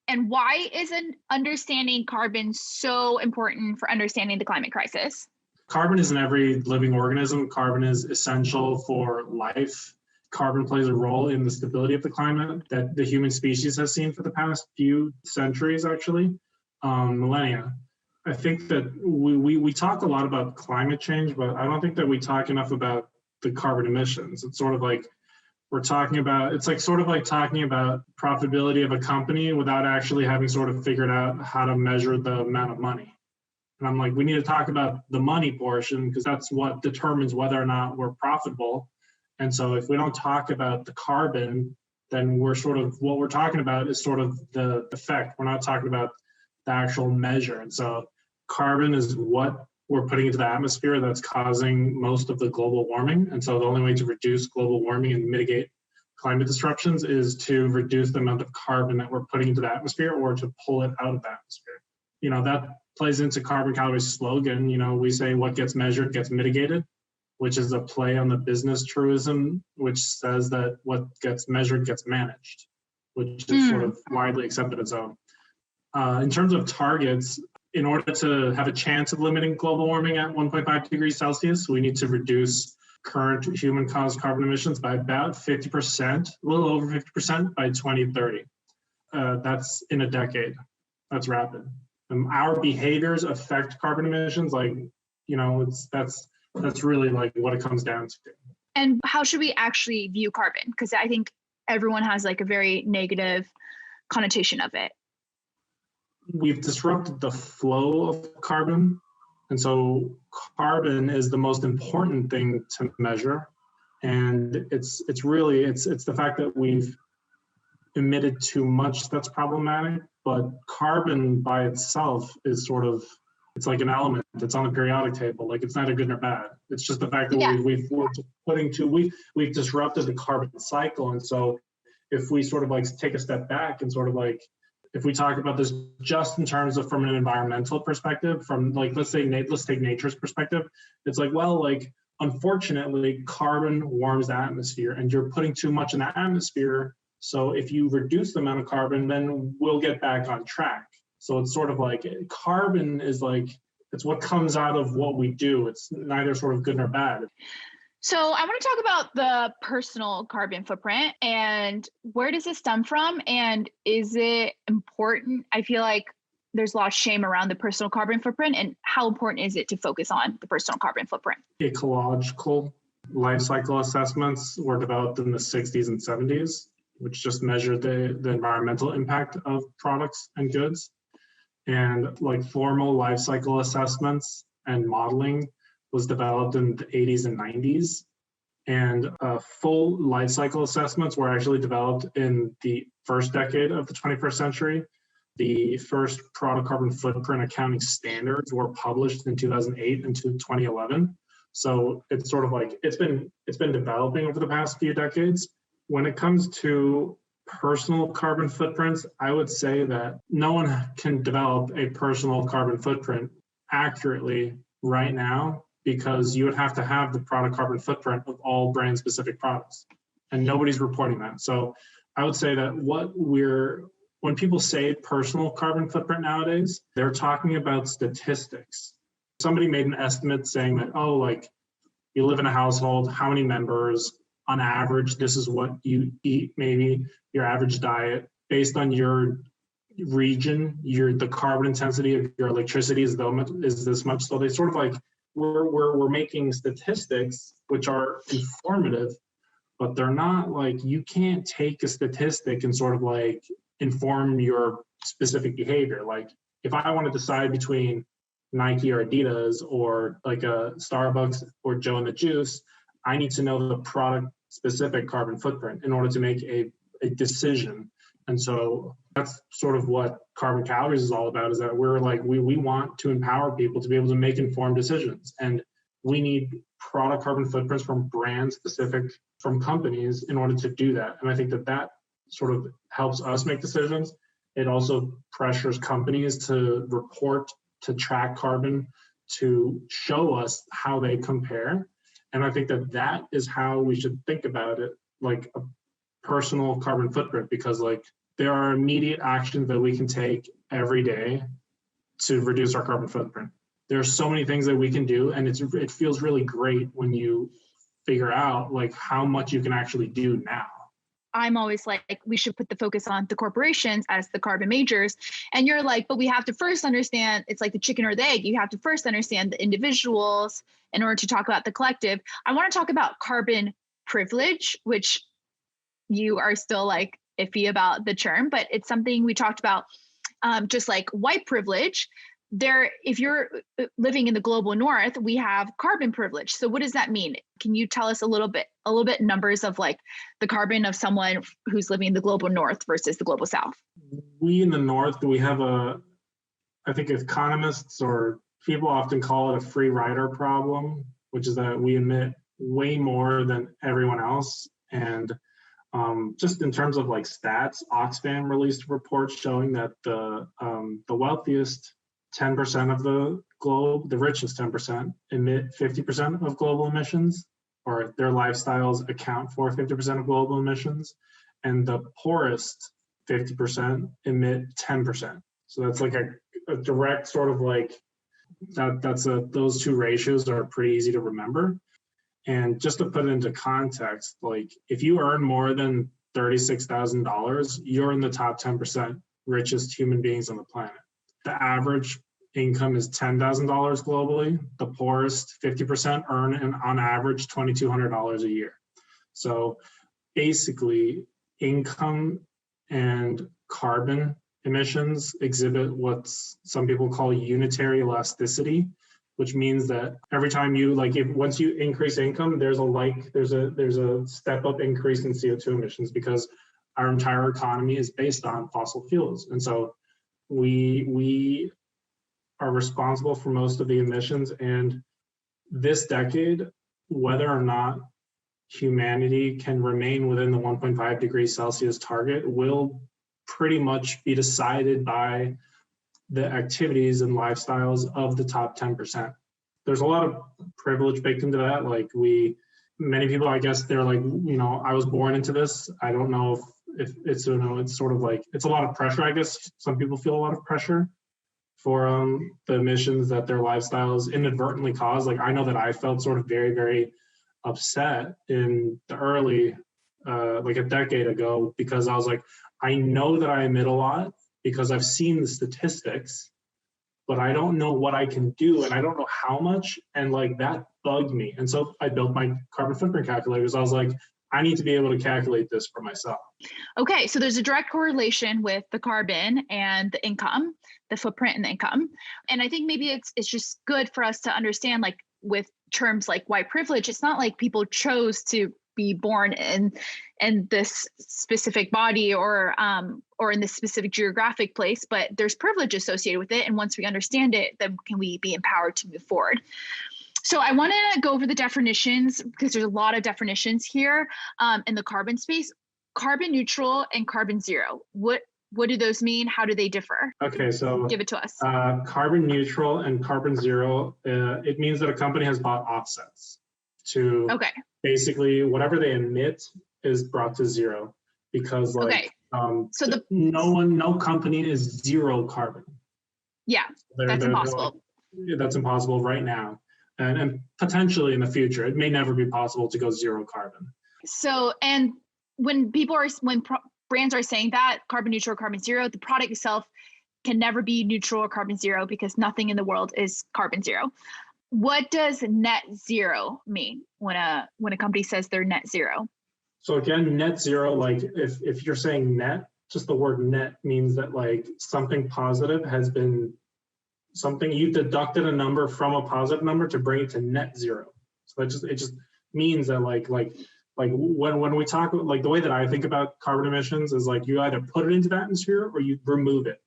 And why is understanding carbon so important for understanding the climate crisis? Carbon is in every living organism. Carbon is essential for life. Carbon plays a role in the stability of the climate that the human species has seen for the past few centuries, actually, millennia. I think that we talk a lot about climate change, but I don't think that we talk enough about the carbon emissions. It's sort of like talking about profitability of a company without actually having sort of figured out how to measure the amount of money. And I'm like, we need to talk about the money portion because that's what determines whether or not we're profitable. And so if we don't talk about the carbon, then what we're talking about is sort of the effect. We're not talking about the actual measure. And so carbon is what we're putting into the atmosphere that's causing most of the global warming. And so the only way to reduce global warming and mitigate climate disruptions is to reduce the amount of carbon that we're putting into the atmosphere or to pull it out of the atmosphere. That plays into Carbon Calories' slogan. We say what gets measured gets mitigated, which is a play on the business truism, which says that what gets measured gets managed, which is sort of widely accepted as so. In terms of targets, in order to have a chance of limiting global warming at 1.5 degrees Celsius, we need to reduce current human-caused carbon emissions by about 50%, a little over 50% by 2030. That's in a decade. That's rapid. Our behaviors affect carbon emissions. That's really like what it comes down to. And how should we actually view carbon? Because I think everyone has like a very negative connotation of it. We've disrupted the flow of carbon. And so carbon is the most important thing to measure. And it's the fact that we've emitted too much that's problematic. But carbon by itself is it's like an element. It's on the periodic table. Like it's neither good nor bad. It's just the fact that we've disrupted the carbon cycle. And so if we sort of like take a step back and sort of like, if we talk about this just in terms of from an environmental perspective, from like, let's take nature's perspective, it's like, well, like, unfortunately, carbon warms the atmosphere and you're putting too much in the atmosphere. So if you reduce the amount of carbon, then we'll get back on track. So it's sort of like carbon is like, it's what comes out of what we do. It's neither sort of good nor bad. So I want to talk about the personal carbon footprint and where does it stem from? And is it important? I feel like there's a lot of shame around the personal carbon footprint, and how important is it to focus on the personal carbon footprint? Ecological life cycle assessments were developed in the 60s and 70s, which just measured the environmental impact of products and goods. And like formal life cycle assessments and modeling was developed in the 80s and 90s. And full life cycle assessments were actually developed in the first decade of the 21st century. The first product carbon footprint accounting standards were published in 2008 and 2011. So it's sort of like it's been developing over the past few decades. When it comes to personal carbon footprints, I would say that no one can develop a personal carbon footprint accurately right now, because you would have to have the product carbon footprint of all brand specific products, and nobody's reporting that. So I would say that when people say personal carbon footprint nowadays, they're talking about statistics. Somebody made an estimate saying that, oh, like you live in a household, how many members, on average, this is what you eat, maybe your average diet, based on your region, the carbon intensity of your electricity is this much. So they sort of like, we're making statistics which are informative, but they're not like, you can't take a statistic and sort of like inform your specific behavior. Like if I want to decide between Nike or Adidas or like a Starbucks or Joe and the Juice, I need to know the product specific carbon footprint in order to make a decision. And so that's sort of what Carbon Calories is all about, is that we're like, we want to empower people to be able to make informed decisions. And we need product carbon footprints from brand specific, from companies in order to do that. And I think that sort of helps us make decisions. It also pressures companies to report, to track carbon, to show us how they compare. And I think that is how we should think about it, like a personal carbon footprint, because like there are immediate actions that we can take every day to reduce our carbon footprint. There are so many things that we can do, and it feels really great when you figure out like how much you can actually do now. I'm always like, we should put the focus on the corporations as the carbon majors. And you're like, but we have to first understand, it's like the chicken or the egg. You have to first understand the individuals in order to talk about the collective. I want to talk about carbon privilege, which you are still like iffy about the term, but it's something we talked about, just like white privilege. If you're living in the global north, we have carbon privilege. So what does that mean? Can you tell us a little bit numbers of like the carbon of someone who's living in the global north versus the global south? We in the north, we have I think economists or people often call it a free rider problem, which is that we emit way more than everyone else. And just in terms of like stats, Oxfam released a report showing that the wealthiest 10% of the globe, the richest 10%, emit 50% of global emissions, or their lifestyles account for 50% of global emissions, and the poorest 50% emit 10%. So that's like a direct sort of like, those two ratios are pretty easy to remember. And just to put it into context, like if you earn more than $36,000, you're in the top 10% richest human beings on the planet. The average income is $10,000 globally. The poorest 50% earn on average $2,200 a year. So basically, income and carbon emissions exhibit what some people call unitary elasticity, which means that every time you once you increase income, there's a step up increase in CO2 emissions, because our entire economy is based on fossil fuels. And so we are responsible for most of the emissions. And this decade, whether or not humanity can remain within the 1.5 degrees Celsius target will pretty much be decided by the activities and lifestyles of the top 10%. There's a lot of privilege baked into that. Like many people, I guess they're like, I was born into this. I don't know if it's, it's sort of like, it's a lot of pressure, I guess. Some people feel a lot of pressure for the emissions that their lifestyles inadvertently cause. Like I know that I felt sort of very, very upset in the early, like a decade ago, because I was like, I know that I emit a lot because I've seen the statistics, but I don't know what I can do and I don't know how much. And like that bugged me. And so I built my carbon footprint calculators. I was like, I need to be able to calculate this for myself. Okay, so there's a direct correlation with the carbon and the income, the footprint and the income. And I think maybe it's just good for us to understand, like with terms like white privilege, it's not like people chose to be born in this specific body or in this specific geographic place, but there's privilege associated with it. And once we understand it, then can we be empowered to move forward? So I want to go over the definitions because there's a lot of definitions here in the carbon space. Carbon neutral and carbon zero. What do those mean? How do they differ? Okay, so give it to us. Carbon neutral and carbon zero, it means that a company has bought offsets to basically whatever they emit is brought to zero, because like so no company is zero carbon. Yeah, that's impossible. That's impossible right now. And potentially in the future, it may never be possible to go zero carbon. So, and when brands are saying that carbon neutral or carbon zero, the product itself can never be neutral or carbon zero because nothing in the world is carbon zero. What does net zero mean when a company says they're net zero? So again, net zero, like if you're saying net, just the word net means that like something positive has been something you deducted a number from a positive number to bring it to net zero. So it just means that like when we talk, like the way that I think about carbon emissions is like you either put it into the atmosphere or you remove it.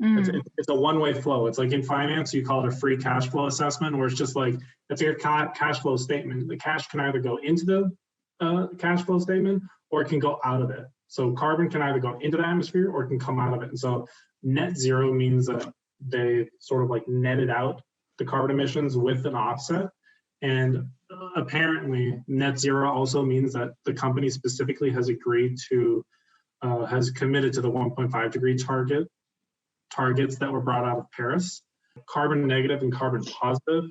It's a one-way flow. It's like in finance, you call it a free cash flow assessment, where it's just like, it's your cash flow statement. The cash can either go into the cash flow statement or it can go out of it. So carbon can either go into the atmosphere or it can come out of it. And so net zero means that they sort of like netted out the carbon emissions with an offset. And apparently net zero also means that the company specifically has agreed to, has committed to the 1.5 degree targets that were brought out of Paris. Carbon negative and carbon positive.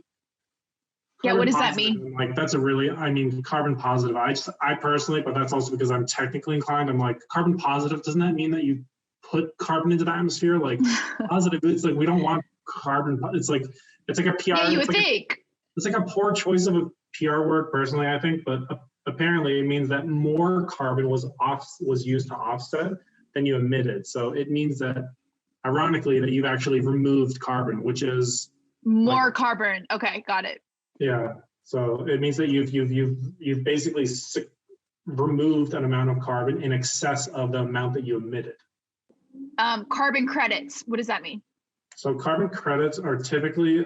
What does that mean? Like that's carbon positive. I personally, but that's also because I'm technically inclined. I'm like, carbon positive, doesn't that mean that you put carbon into the atmosphere? Like positive, it's like we don't want carbon. It's like a PR. Yeah, you would think. It's like a poor choice of a PR word, personally, I think, but apparently it means that more carbon was used to offset than you emitted. So it means that, ironically, that you've actually removed carbon, which is more carbon. Okay, got it. Yeah. So it means that you've basically removed an amount of carbon in excess of the amount that you emitted. Carbon credits. What does that mean? So carbon credits are typically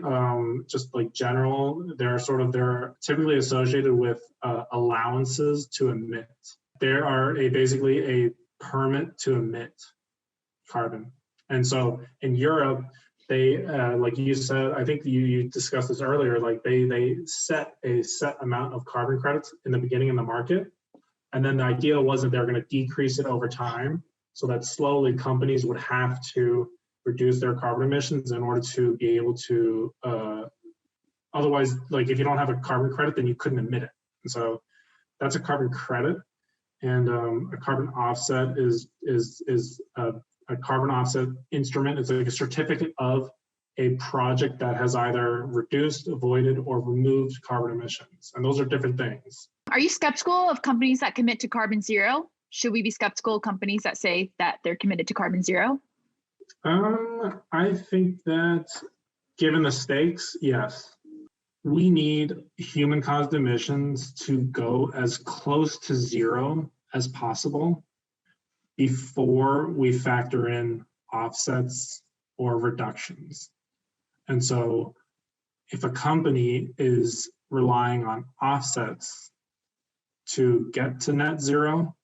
just like general. They're typically associated with allowances to emit. There are basically a permit to emit carbon. And so in Europe, they, like you said, I think you discussed this earlier, like they set a set amount of carbon credits in the beginning of the market. And then the idea was that they're going to decrease it over time so that slowly companies would have to reduce their carbon emissions in order to be able to, otherwise, like if you don't have a carbon credit, then you couldn't emit it. And so that's a carbon credit. And a carbon offset is a carbon offset instrument. It's like a certificate of a project that has either reduced, avoided, or removed carbon emissions. And those are different things. Are you skeptical of companies that commit to carbon zero? Should we be skeptical of companies that say that they're committed to carbon zero? I think that given the stakes, yes. We need human-caused emissions to go as close to zero as possible before we factor in offsets or reductions. And so if a company is relying on offsets to get to net zero,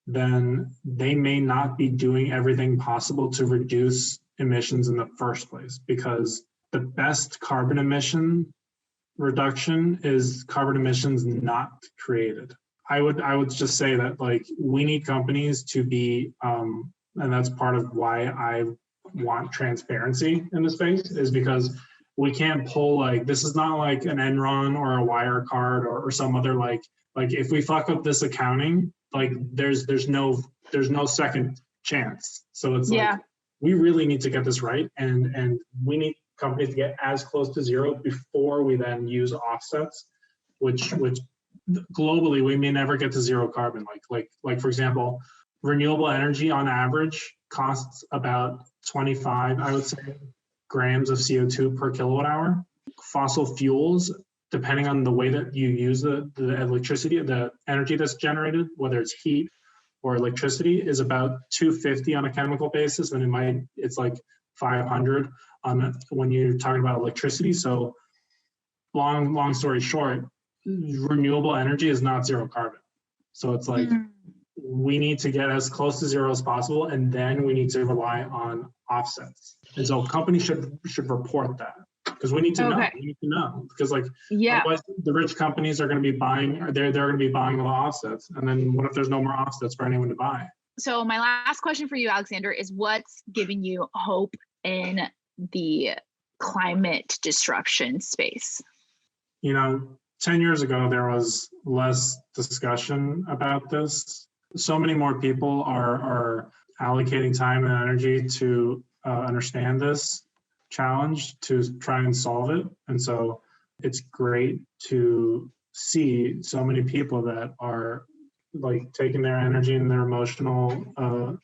then they may not be doing everything possible to reduce emissions in the first place, because the best carbon emission reduction is carbon emissions not created. I would just say that like we need companies to be, and that's part of why I want transparency in the space, is because we can't pull like, this is not like an Enron or a Wirecard or some other like if we fuck up this accounting, like there's no second chance. So it's like, we really need to get this right, and we need companies to get as close to zero before we then use offsets, which globally we may never get to zero carbon. Like for example, renewable energy on average costs about 25, I would say, grams of CO2 per kilowatt hour. Fossil fuels, depending on the way that you use the electricity, the energy that's generated, whether it's heat or electricity, is about 250 on a chemical basis, and it's like 500 when you're talking about electricity. So long story short, renewable energy is not zero carbon. So it's like, we need to get as close to zero as possible, and then we need to rely on offsets. And so companies should report that, because we need to know. We need to know, because otherwise the rich companies are going to be buying, or they're going to be buying the offsets. And then what if there's no more offsets for anyone to buy? So my last question for you, Alexander, is what's giving you hope in the climate disruption space? 10 years ago, there was less discussion about this. So many more people are allocating time and energy to understand this challenge, to try and solve it. And so it's great to see so many people that are like taking their energy and their emotional,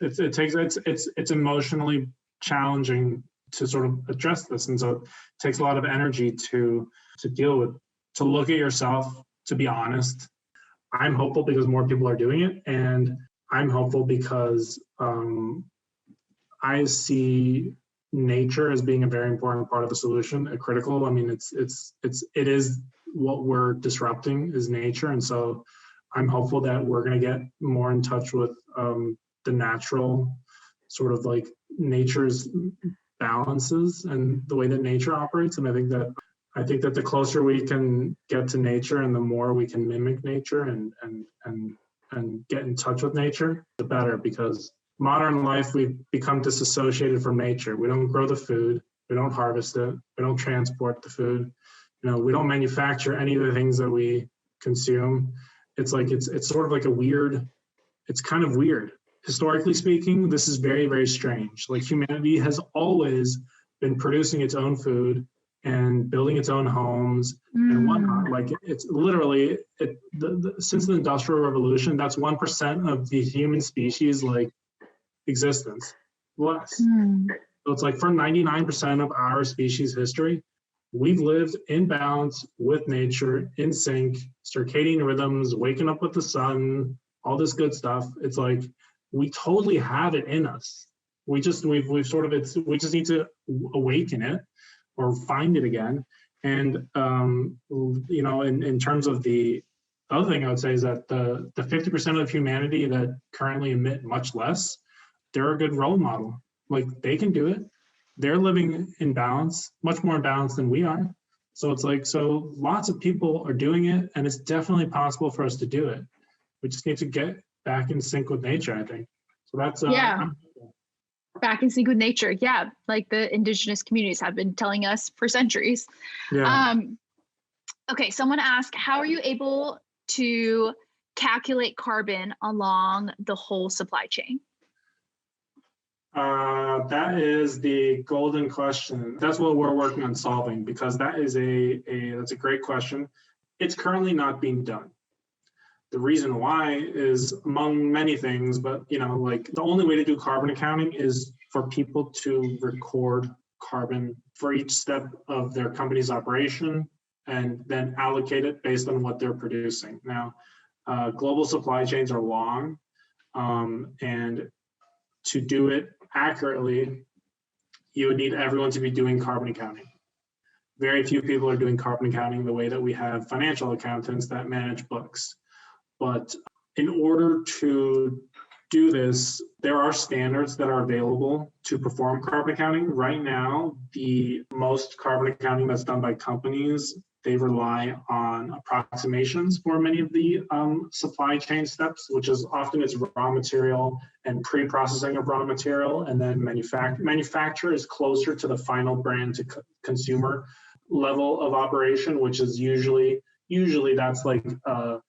it's emotionally challenging to sort of address this. And so it takes a lot of energy to deal with, to look at yourself, to be honest. I'm hopeful because more people are doing it, and I'm hopeful because I see nature as being a very important part of the solution, a critical. I mean, it is what we're disrupting is nature, and so I'm hopeful that we're going to get more in touch with the natural sort of like nature's balances and the way that nature operates. And I think that the closer we can get to nature and the more we can mimic nature and get in touch with nature, the better, because modern life, we've become disassociated from nature. We don't grow the food, we don't harvest it, we don't transport the food, we don't manufacture any of the things that we consume. It's like, it's sort of like it's kind of weird. Historically speaking, this is very, very strange. Like, humanity has always been producing its own food and building its own homes and whatnot. Like, it's literally, since the Industrial Revolution, that's 1% of the human species, like, existence, less. So it's like, for 99% of our species history, we've lived in balance with nature, in sync, circadian rhythms, waking up with the sun, all this good stuff. It's like, we totally have it in us. We just need to awaken it or find it again. And in terms of the other thing I would say is that the 50% of humanity that currently emit much less, they're a good role model. Like, they can do it. They're living in balance, much more in balance than we are. So it's like, so lots of people are doing it, and it's definitely possible for us to do it. We just need to get back in sync with nature, I think. So that's back in sync with nature. Yeah, like the indigenous communities have been telling us for centuries. Yeah. Okay, someone asked, how are you able to calculate carbon along the whole supply chain? That is the golden question. That's what we're working on solving, because that is that's a great question. It's currently not being done. The reason why is among many things, but like, the only way to do carbon accounting is for people to record carbon for each step of their company's operation and then allocate it based on what they're producing. Now, global supply chains are long, and to do it accurately, you would need everyone to be doing carbon accounting. Very few people are doing carbon accounting the way that we have financial accountants that manage books. But in order to do this, there are standards that are available to perform carbon accounting. Right now, the most carbon accounting that's done by companies, they rely on approximations for many of the supply chain steps, which is often it's raw material and pre-processing of raw material, and then manufacture is closer to the final brand to consumer level of operation, which is usually that's like a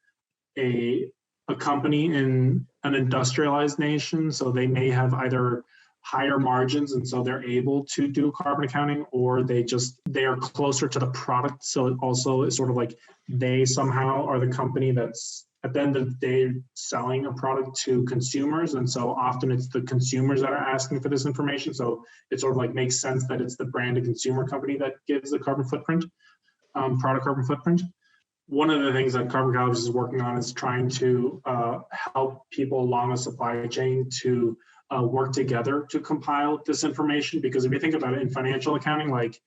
company in an industrialized nation. So they may have either higher margins, and so they're able to do carbon accounting, or they are closer to the product. So it also is sort of like they somehow are the company that's at the end of the day selling a product to consumers. And so often it's the consumers that are asking for this information. So it sort of like makes sense that it's the branded consumer company that gives the carbon footprint, product carbon footprint. One of the things that Carbon College is working on is trying to help people along the supply chain to work together to compile this information. Because if you think about it in financial accounting, like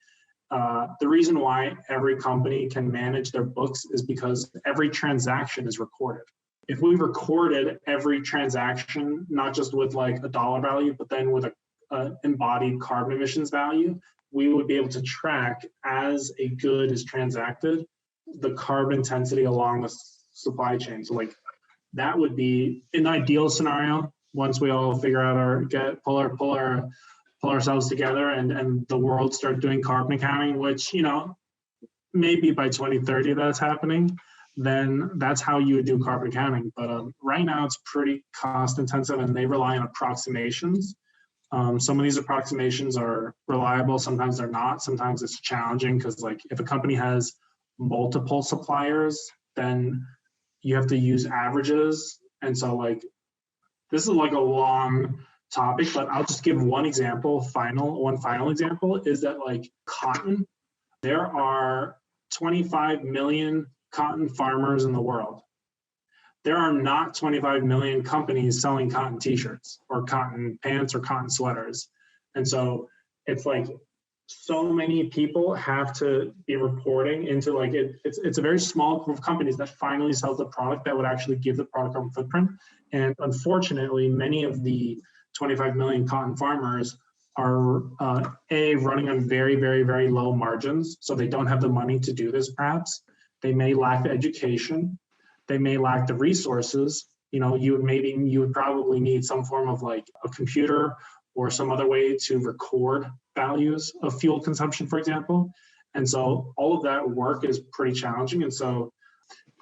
the reason why every company can manage their books is because every transaction is recorded. If we recorded every transaction, not just with like a dollar value, but then with a embodied carbon emissions value, we would be able to track as a good is transacted the carbon intensity along the supply chain. So like that would be an ideal scenario once we all figure out pull ourselves together and the world start doing carbon accounting, which, you know, maybe by 2030 that's happening, then that's how you would do carbon accounting. But right now it's pretty cost intensive and they rely on approximations. Some of these approximations are reliable, sometimes they're not. Sometimes it's challenging because like if a company has multiple suppliers, then you have to use averages. And so like, this is like a long topic, but I'll just give one example. One final example is that like cotton, there are 25 million cotton farmers in the world. There are not 25 million companies selling cotton t-shirts or cotton pants or cotton sweaters. And so it's like so many people have to be reporting into like it's a very small group of companies that finally sells the product that would actually give the product carbon footprint. And unfortunately, many of the 25 million cotton farmers are running on very, very, very low margins. So they don't have the money to do this perhaps. They may lack the education. They may lack the resources. You know, you would probably need some form of like a computer or some other way to record values of fuel consumption, for example. And so all of that work is pretty challenging. And so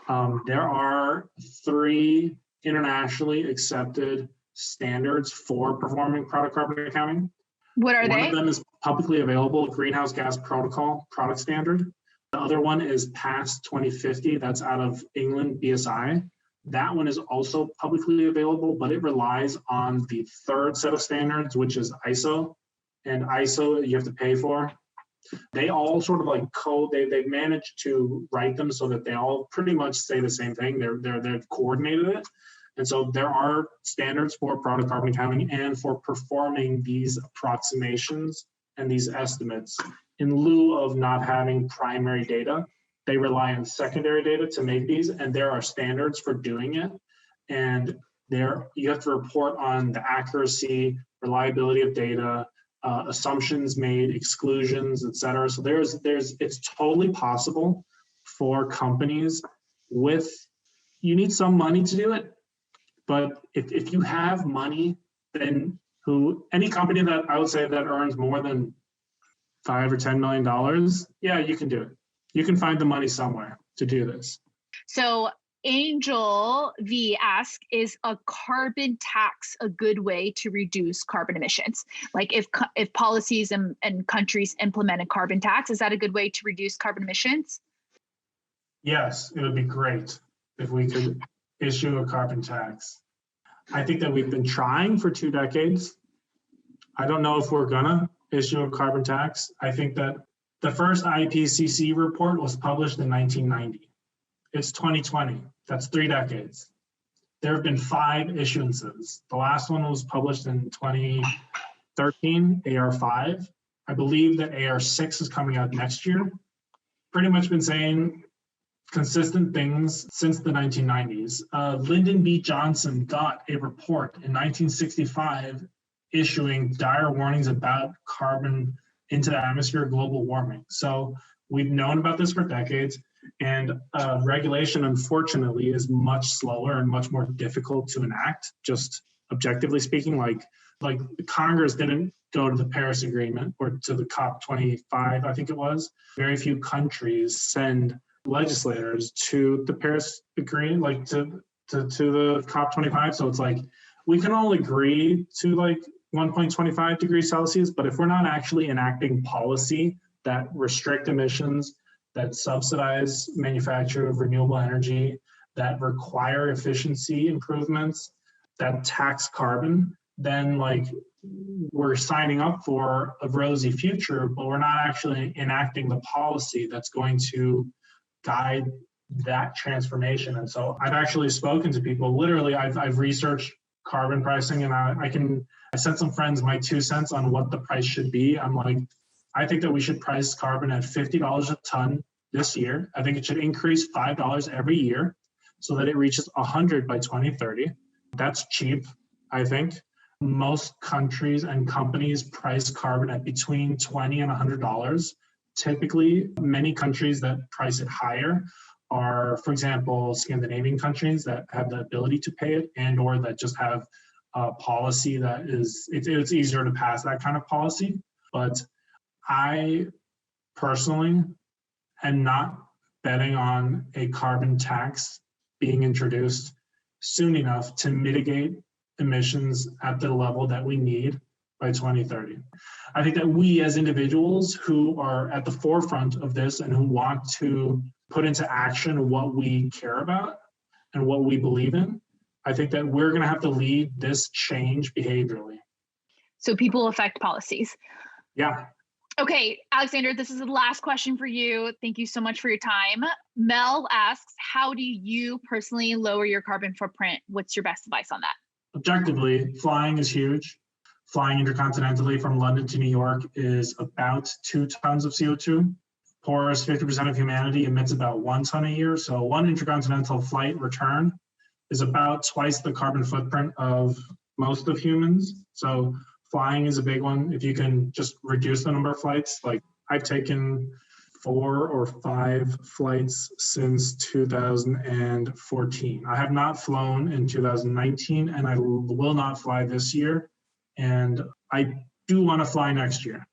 there are 3 internationally accepted standards for performing product carbon accounting. What are they? One of them is publicly available, Greenhouse Gas Protocol product standard. The other one is PAS 2050, that's out of England, BSI. That one is also publicly available, but it relies on the 3rd set of standards, which is ISO. And ISO you have to pay for. They all sort of like they've managed to write them so that they all pretty much say the same thing. They've coordinated it. And so there are standards for product carbon accounting and for performing these approximations and these estimates in lieu of not having primary data. They rely on secondary data to make these, and there are standards for doing it. And you have to report on the accuracy, reliability of data, assumptions made, exclusions, et cetera. So it's totally possible for companies you need some money to do it. But if you have money, then any company that I would say that earns more than $5 or $10 million, yeah, you can do it. You can find the money somewhere to do this. So Angel V asks, is a carbon tax a good way to reduce carbon emissions? Like if policies and countries implement a carbon tax, is that a good way to reduce carbon emissions? Yes, it would be great if we could issue a carbon tax. I think that we've been trying for 2 decades. I don't know if we're gonna issue a carbon tax. I think that the first IPCC report was published in 1990. It's 2020. That's 3 decades. There have been 5 issuances. The last one was published in 2013, AR5. I believe that AR6 is coming out next year. Pretty much been saying consistent things since the 1990s. Lyndon B. Johnson got a report in 1965 issuing dire warnings about carbon into the atmosphere, global warming. So we've known about this for decades, and regulation, unfortunately, is much slower and much more difficult to enact, just objectively speaking, like Congress didn't go to the Paris Agreement or to the COP25, I think it was. Very few countries send legislators to the Paris Agreement, like to the COP25. So it's like, we can all agree to like 1.25 degrees Celsius, but if we're not actually enacting policy that restrict emissions, that subsidize manufacture of renewable energy, that require efficiency improvements, that tax carbon, then like we're signing up for a rosy future, but we're not actually enacting the policy that's going to guide that transformation. And so I've actually spoken to people, literally I've researched carbon pricing, and I sent some friends my 2 cents on what the price should be. I'm like, I think that we should price carbon at $50 a ton this year. I think it should increase $5 every year so that it reaches 100 by 2030. That's cheap, I think. Most countries and companies price carbon at between $20 and $100. Typically, many countries that price it higher are, for example, Scandinavian countries that have the ability to pay it, and or that just have a policy that is, it's easier to pass that kind of policy. But I personally am not betting on a carbon tax being introduced soon enough to mitigate emissions at the level that we need by 2030. I think that we as individuals who are at the forefront of this and who want to put into action what we care about and what we believe in, I think that we're going to have to lead this change behaviorally. So people affect policies. Yeah. Okay, Alexander, this is the last question for you. Thank you so much for your time. Mel asks, how do you personally lower your carbon footprint? What's your best advice on that? Objectively, flying is huge. Flying intercontinentally from London to New York is about 2 tons of CO2. Poorest 50% of humanity emits about 1 ton a year. So one intercontinental flight return is about twice the carbon footprint of most of humans. So flying is a big one. If you can just reduce the number of flights, like I've taken 4 or 5 flights since 2014. I have not flown in 2019, and I will not fly this year. And I do want to fly next year.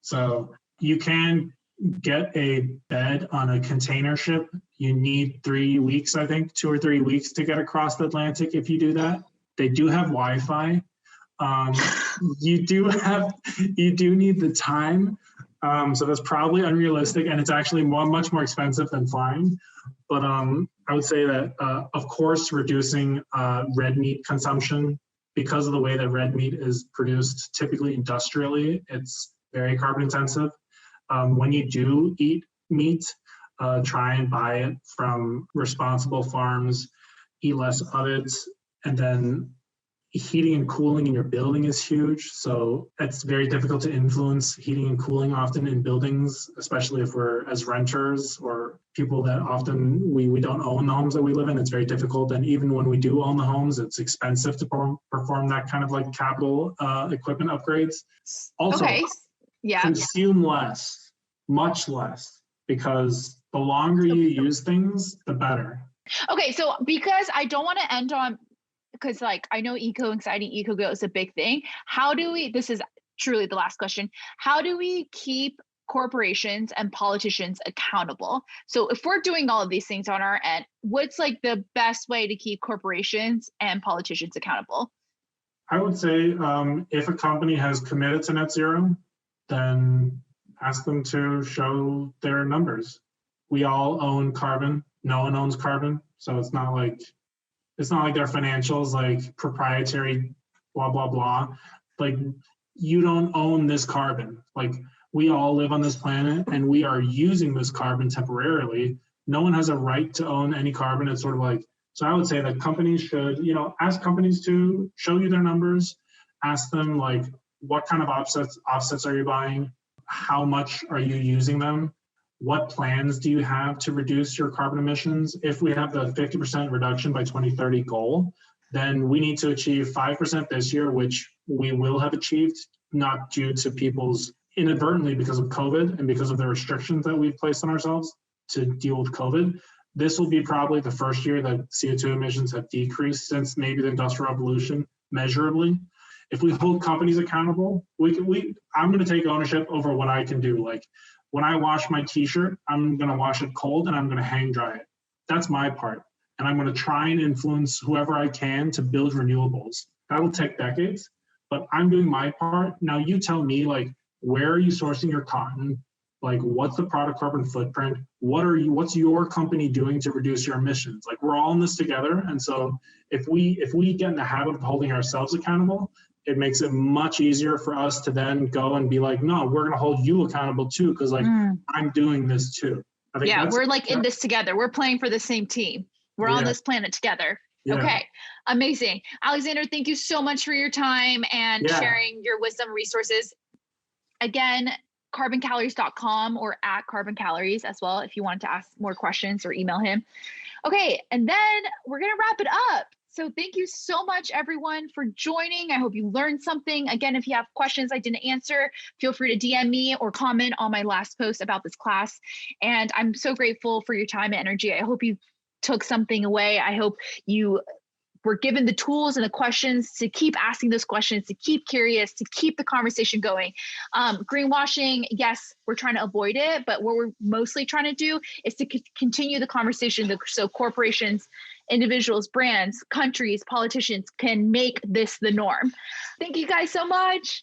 So you can get a bed on a container ship. You need 3 weeks, I think, 2 or 3 weeks to get across the Atlantic if you do that. They do have Wi-Fi. You do need the time. So that's probably unrealistic, and it's actually much more expensive than flying. But I would say that, of course, reducing red meat consumption, because of the way that red meat is produced, typically industrially, it's very carbon intensive. When you do eat meat, try and buy it from responsible farms, eat less of it, and then heating and cooling in your building is huge. So it's very difficult to influence heating and cooling often in buildings, especially if we're as renters or people that often we don't own the homes that we live in. It's very difficult. And even when we do own the homes, it's expensive to perform that kind of like capital equipment upgrades. Also, consume less, much less, because the longer you use things, the better. Okay, so because I don't want to end on, because like I know eco-anxiety, eco-guilt is a big thing. How do we, this is truly the last question, how do we keep corporations and politicians accountable? So if we're doing all of these things on our end, what's like the best way to keep corporations and politicians accountable? I would say if a company has committed to net zero, then ask them to show their numbers. We all own carbon. No one owns carbon. So it's not like their financials, like proprietary, blah, blah, blah. Like you don't own this carbon. Like we all live on this planet and we are using this carbon temporarily. No one has a right to own any carbon. It's sort of like, so I would say that companies should, ask companies to show you their numbers, ask them like, what kind of offsets are you buying? How much are you using them? What plans do you have to reduce your carbon emissions? If we have the 50% reduction by 2030 goal, then we need to achieve 5% this year, which we will have achieved, not due to people's inadvertently because of COVID and because of the restrictions that we've placed on ourselves to deal with COVID. This will be probably the first year that CO2 emissions have decreased since maybe the Industrial Revolution, measurably. If we hold companies accountable, I'm going to take ownership over what I can do. Like when I wash my t-shirt, I'm going to wash it cold and I'm going to hang dry it. That's my part. And I'm going to try and influence whoever I can to build renewables. That'll take decades, but I'm doing my part. Now you tell me, like, where are you sourcing your cotton? Like, what's the product carbon footprint? What's your company doing to reduce your emissions? Like, we're all in this together. And so if we get in the habit of holding ourselves accountable, it makes it much easier for us to then go and be like, no, we're going to hold you accountable too. Because like, I'm doing this too. I think we're like in this together. We're playing for the same team. We're on this planet together. Yeah. Okay, amazing. Alexander, thank you so much for your time and sharing your wisdom resources. Again, carboncalories.com or at carboncalories as well if you wanted to ask more questions or email him. Okay, and then we're going to wrap it up. So thank you so much, everyone, for joining. I hope you learned something. Again, if you have questions I didn't answer, feel free to DM me or comment on my last post about this class. And I'm so grateful for your time and energy. I hope you took something away. I hope you were given the tools and the questions to keep asking those questions, to keep curious, to keep the conversation going. Greenwashing, yes, we're trying to avoid it, but what we're mostly trying to do is to continue the conversation so corporations, individuals, brands, countries, politicians can make this the norm. Thank you guys so much.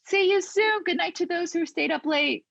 See you soon. Good night to those who stayed up late.